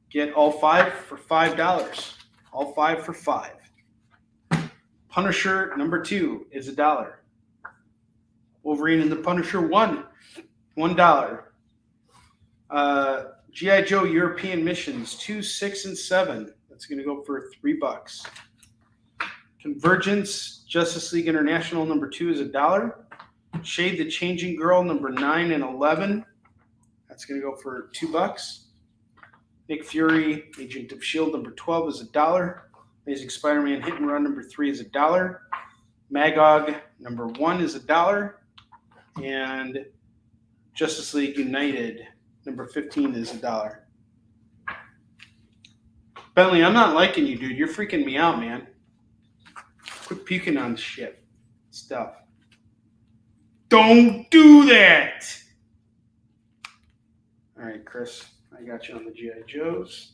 Get all 5 for $5. All 5 for $5. Punisher number 2 is $1. Wolverine and the Punisher $1. G.I. Joe European Missions 2, 6, and 7. That's going to go for $3. Convergence Justice League International number 2 is $1. Shade the Changing Girl number 9 and 11. That's going to go for $2. Nick Fury Agent of S.H.I.E.L.D. number 12 is $1. Amazing Spider-Man Hit and Run number 3 is $1. Magog number 1 is $1. And Justice League United number 15 is $1. Bentley, I'm not liking you, dude. You're freaking me out, man. Quit puking on shit. Stuff. Don't do that! All right, Chris. I got you on the G.I. Joes.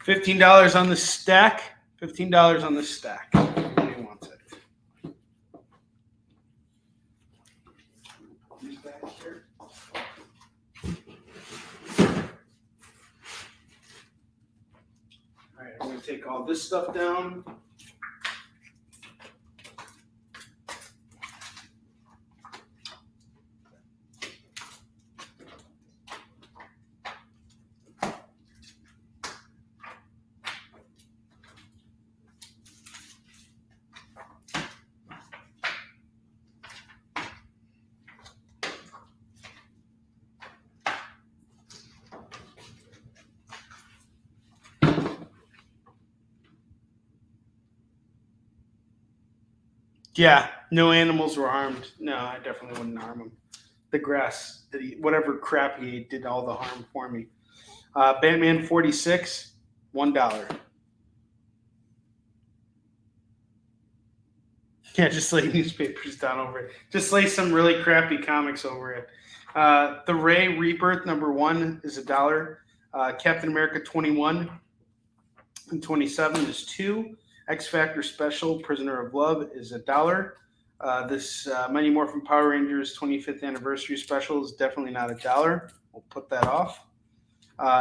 $15 on the stack. $15 on the stack. Nobody wants it. These back here. All right, I'm going to take all this stuff down. Yeah, no animals were harmed. No, I definitely wouldn't harm him. The grass, whatever crap he ate, did all the harm for me. Batman 46, $1. Yeah, just lay newspapers down over it. Just lay some really crappy comics over it. The Ray Rebirth #1 is $1. Captain America 21 and 27 is $2. X Factor Special Prisoner of Love is $1. This Mighty Morphin Power Rangers 25th Anniversary Special is definitely not $1. We'll put that off.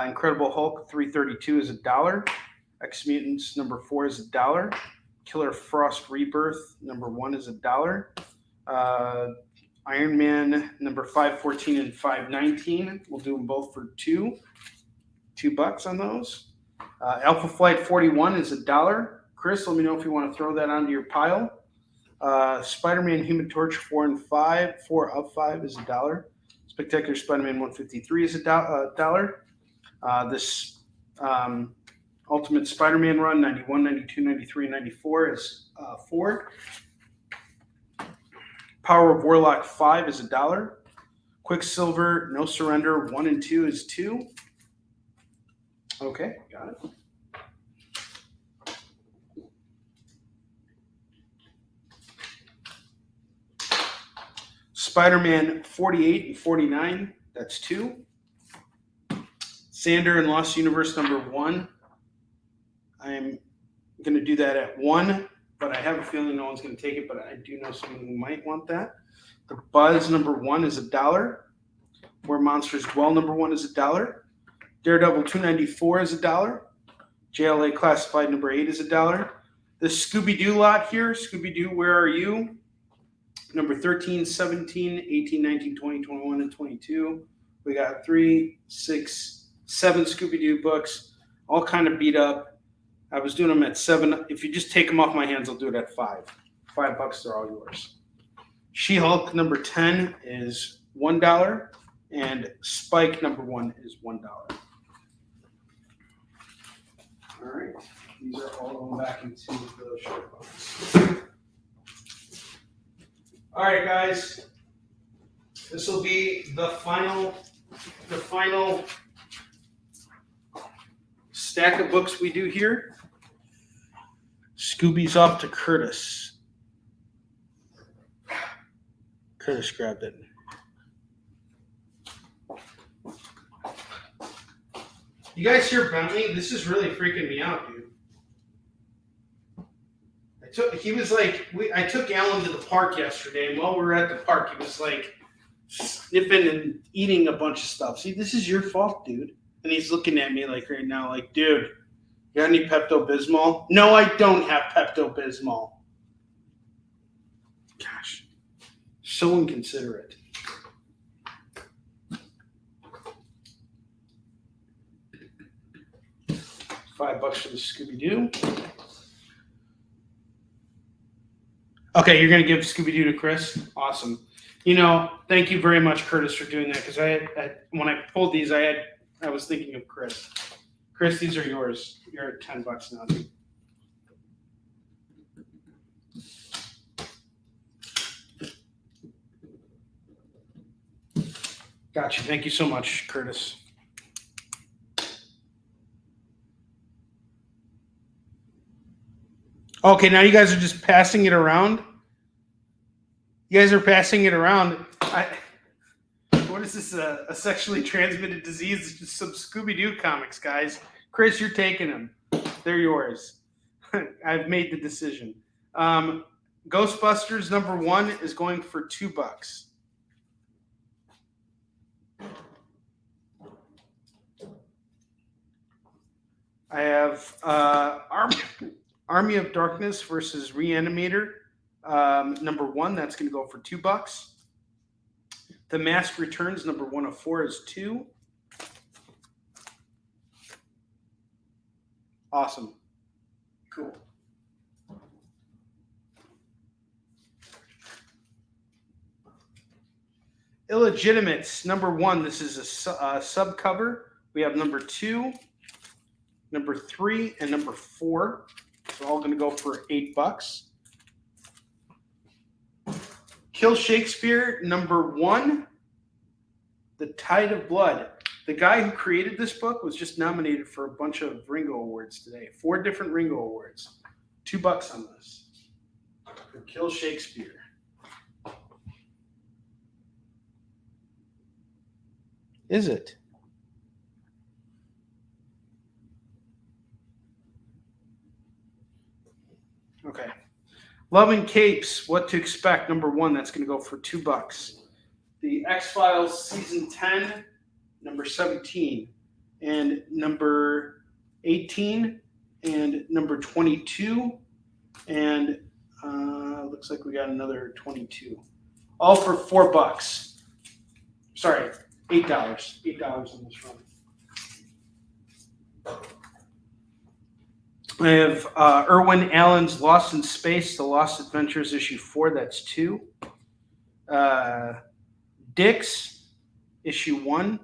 Incredible Hulk 332 is $1. X Mutants #4 is $1. Killer Frost Rebirth #1 is $1. Iron Man #514 and 519. We'll do them both for $2 on those. Alpha Flight 41 is $1. Chris, let me know if you want to throw that onto your pile. Spider-Man Human Torch 4 of 5 is $1. Spectacular Spider-Man 153 is $1. This Ultimate Spider-Man run 91, 92, 93, and 94 is $4. Power of Warlock 5 is $1. Quicksilver No Surrender 1 and 2 is $2. Okay, got it. Spider-Man 48 and 49, that's $2. Sander and Lost Universe #1. I'm going to do that at $1, but I have a feeling no one's going to take it, but I do know someone who might want that. The Buzz #1 is $1. Where Monsters Dwell #1 is $1. Daredevil 294 is $1. JLA Classified #8 is $1. This Scooby-Doo lot here, Scooby-Doo, Where Are You? Number 13, 17, 18, 19, 20, 21, and 22. We got 3, 6, 7 Scooby-Doo books, all kind of beat up. I was doing them at $7. If you just take them off my hands, I'll do it at $5. $5, they're all yours. She-Hulk #10 is $1, and Spike #1 is $1. All right, these are all going back into the short box. All right, guys, this will be the final stack of books we do here. Scooby's off to Curtis. Curtis grabbed it. You guys hear Bentley? This is really freaking me out, dude. I took Alan to the park yesterday, and while we were at the park, he was like sniffing and eating a bunch of stuff. See, this is your fault, dude. And he's looking at me like right now, like, dude, you got any Pepto-Bismol? No, I don't have Pepto-Bismol. Gosh, so inconsiderate. $5 for the Scooby-Doo. Okay, you're going to give Scooby-Doo to Chris? Awesome. Thank you very much, Curtis, for doing that, because when I pulled these, I was thinking of Chris. Chris, these are yours. You're at $10 now, dude. Gotcha. Thank you so much, Curtis. Okay, now you guys are just passing it around. You guys are passing it around. What is this, a sexually transmitted disease? It's just some Scooby-Doo comics, guys. Chris, you're taking them. They're yours. I've made the decision. Ghostbusters #1 is going for $2. I have Army of Darkness versus Reanimator #1. That's going to go for $2. The Mask Returns #1 of 4 is $2. Awesome. Cool. Illegitimates #1. This is a subcover. We have #2, #3, and #4. They're all going to go for $8. Kill Shakespeare, number 1, The Tide of Blood. The guy who created this book was just nominated for a bunch of Ringo Awards today. 4 different Ringo Awards. $2 on this. For Kill Shakespeare. Is it? Okay. Love and Capes, What to Expect, number 1. That's going to go for $2. The X-Files season 10, number 17, and number 18, and number 22, and looks like we got another 22. All for $4. Sorry, $8. $8 on this run. I have Irwin Allen's Lost in Space, The Lost Adventures, issue 4. That's 2. Dick's, issue 1.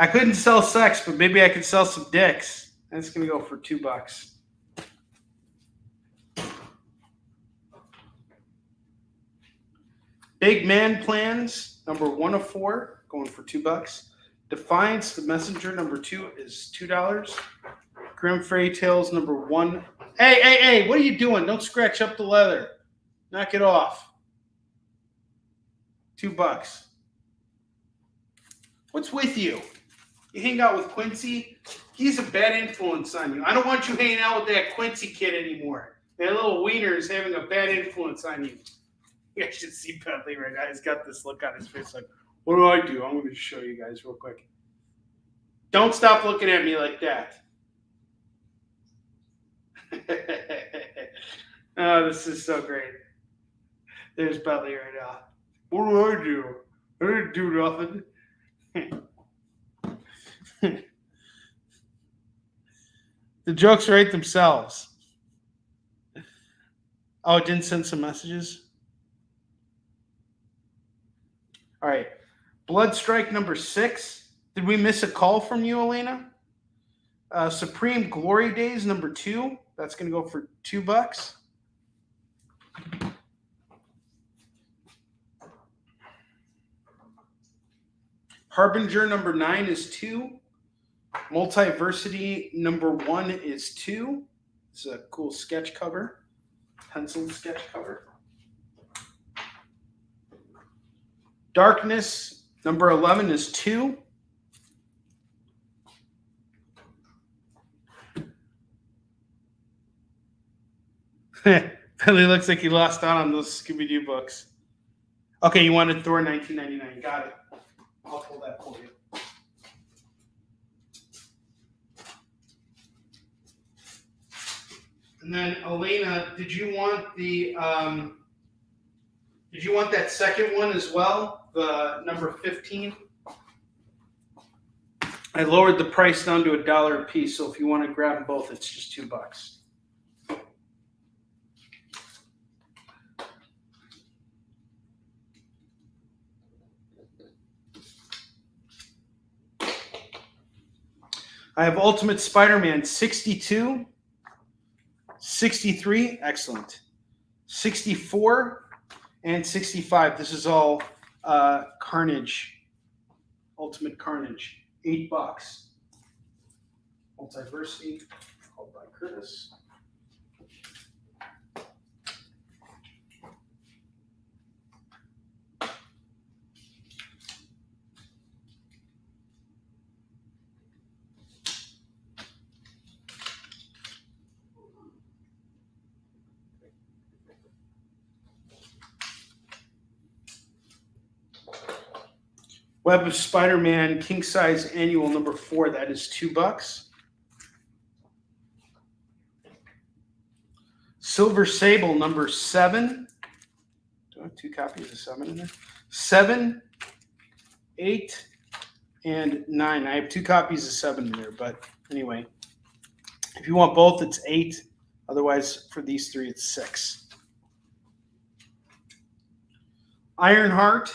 I couldn't sell sex, but maybe I could sell some dicks. That's going to go for $2. Big Man Plans, number 1 of 4, going for $2. Defiance, The Messenger, number 2 is $2. Grim Fairy Tales, number 1. Hey, what are you doing? Don't scratch up the leather. Knock it off. $2. What's with you? You hang out with Quincy? He's a bad influence on you. I don't want you hanging out with that Quincy kid anymore. That little wiener is having a bad influence on you. You guys should see Bentley right now. He's got this look on his face like, what do I do? I'm going to show you guys real quick. Don't stop looking at me like that. Oh, this is so great. There's Bentley right now. What do I do? I didn't do nothing. The jokes write themselves. Oh, it didn't send some messages? All right. Blood Strike number 6. Did we miss a call from you, Elena? Supreme Glory Days number 2. That's going to go for $2. Harbinger number 9 is 2. Multiversity number 1 is 2. It's a cool sketch cover. Penciled sketch cover. Darkness number 11 is 2. Billy looks like he lost out on those Scooby-Doo books. Okay, you wanted Thor 1999. Got it. I'll pull that for you. And then Elena, did you want that second one as well? The number 15? I lowered the price down to $1 a piece, so if you want to grab them both, it's just $2. I have Ultimate Spider-Man 62, 63, excellent, 64, and 65. This is all Carnage, Ultimate Carnage, $8. Multiversity, called by Curtis. Web of Spider-Man King Size Annual number 4. That is $2. Silver Sable number 7. Do I have 2 copies of 7 in there? 7, 8, and 9. I have 2 copies of 7 in there, but anyway. If you want both, it's 8. Otherwise, for these 3, it's 6. Ironheart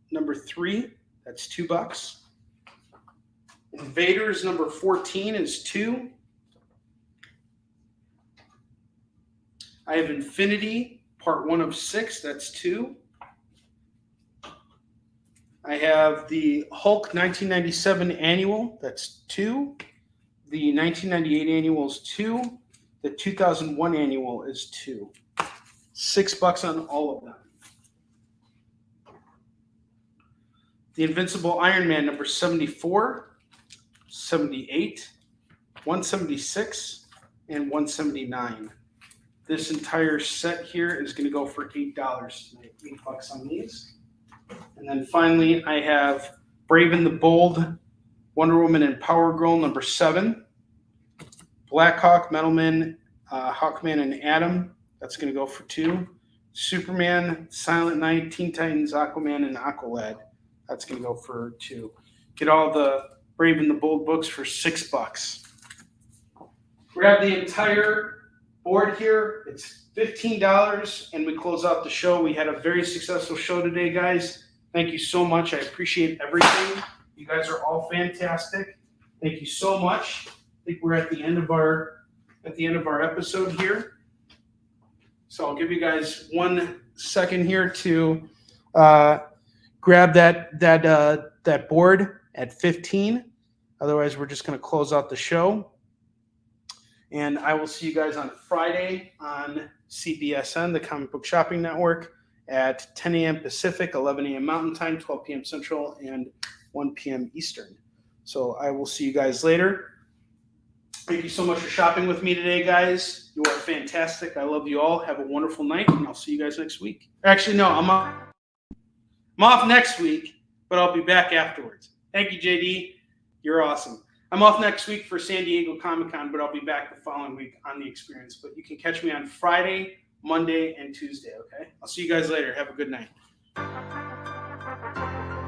number 3, that's $2. Invaders number 14 is 2. I have Infinity part 1 of 6. That's 2. I have the Hulk 1997 annual. That's 2. The 1998 annual is 2. The 2001 annual is 2. $6 on all of them. The Invincible Iron Man number 74, 78, 176, and 179. This entire set here is going to go for $8 tonight. $8 on these. And then finally, I have Brave and the Bold, Wonder Woman and Power Girl number 7, Blackhawk, Metalman, Hawkman, and Atom. That's going to go for 2. Superman, Silent Knight, Teen Titans, Aquaman, and Aqualad. That's going to go for 2. Get all the Brave and the Bold books for $6. Grab the entire board here. It's $15, and we close out the show. We had a very successful show today, guys. Thank you so much. I appreciate everything. You guys are all fantastic. Thank you so much. I think we're at the end of our episode here. So I'll give you guys 1 second here to grab that board at 15. Otherwise, we're just going to close out the show. And I will see you guys on Friday on CBSN, the Comic Book Shopping Network, at 10 a.m. Pacific, 11 a.m. Mountain Time, 12 p.m. Central, and 1 p.m. Eastern. So I will see you guys later. Thank you so much for shopping with me today, guys. You are fantastic. I love you all. Have a wonderful night, and I'll see you guys next week. Actually, no, I'm off next week, but I'll be back afterwards. Thank you, JD. You're awesome. I'm off next week for San Diego Comic-Con, but I'll be back the following week on the experience. But you can catch me on Friday, Monday, and Tuesday, okay? I'll see you guys later. Have a good night.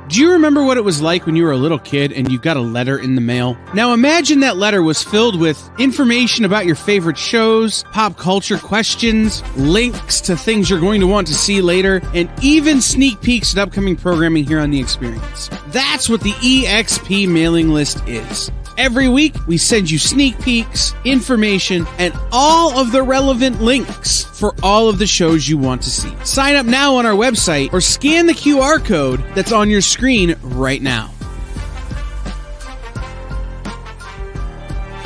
Do you remember what it was like when you were a little kid and you got a letter in the mail? Now imagine that letter was filled with information about your favorite shows, pop culture questions, links to things you're going to want to see later, and even sneak peeks at upcoming programming here on The Experience. That's what the EXP mailing list is. Every week, we send you sneak peeks, information, and all of the relevant links for all of the shows you want to see. Sign up now on our website or scan the QR code that's on your screen right now.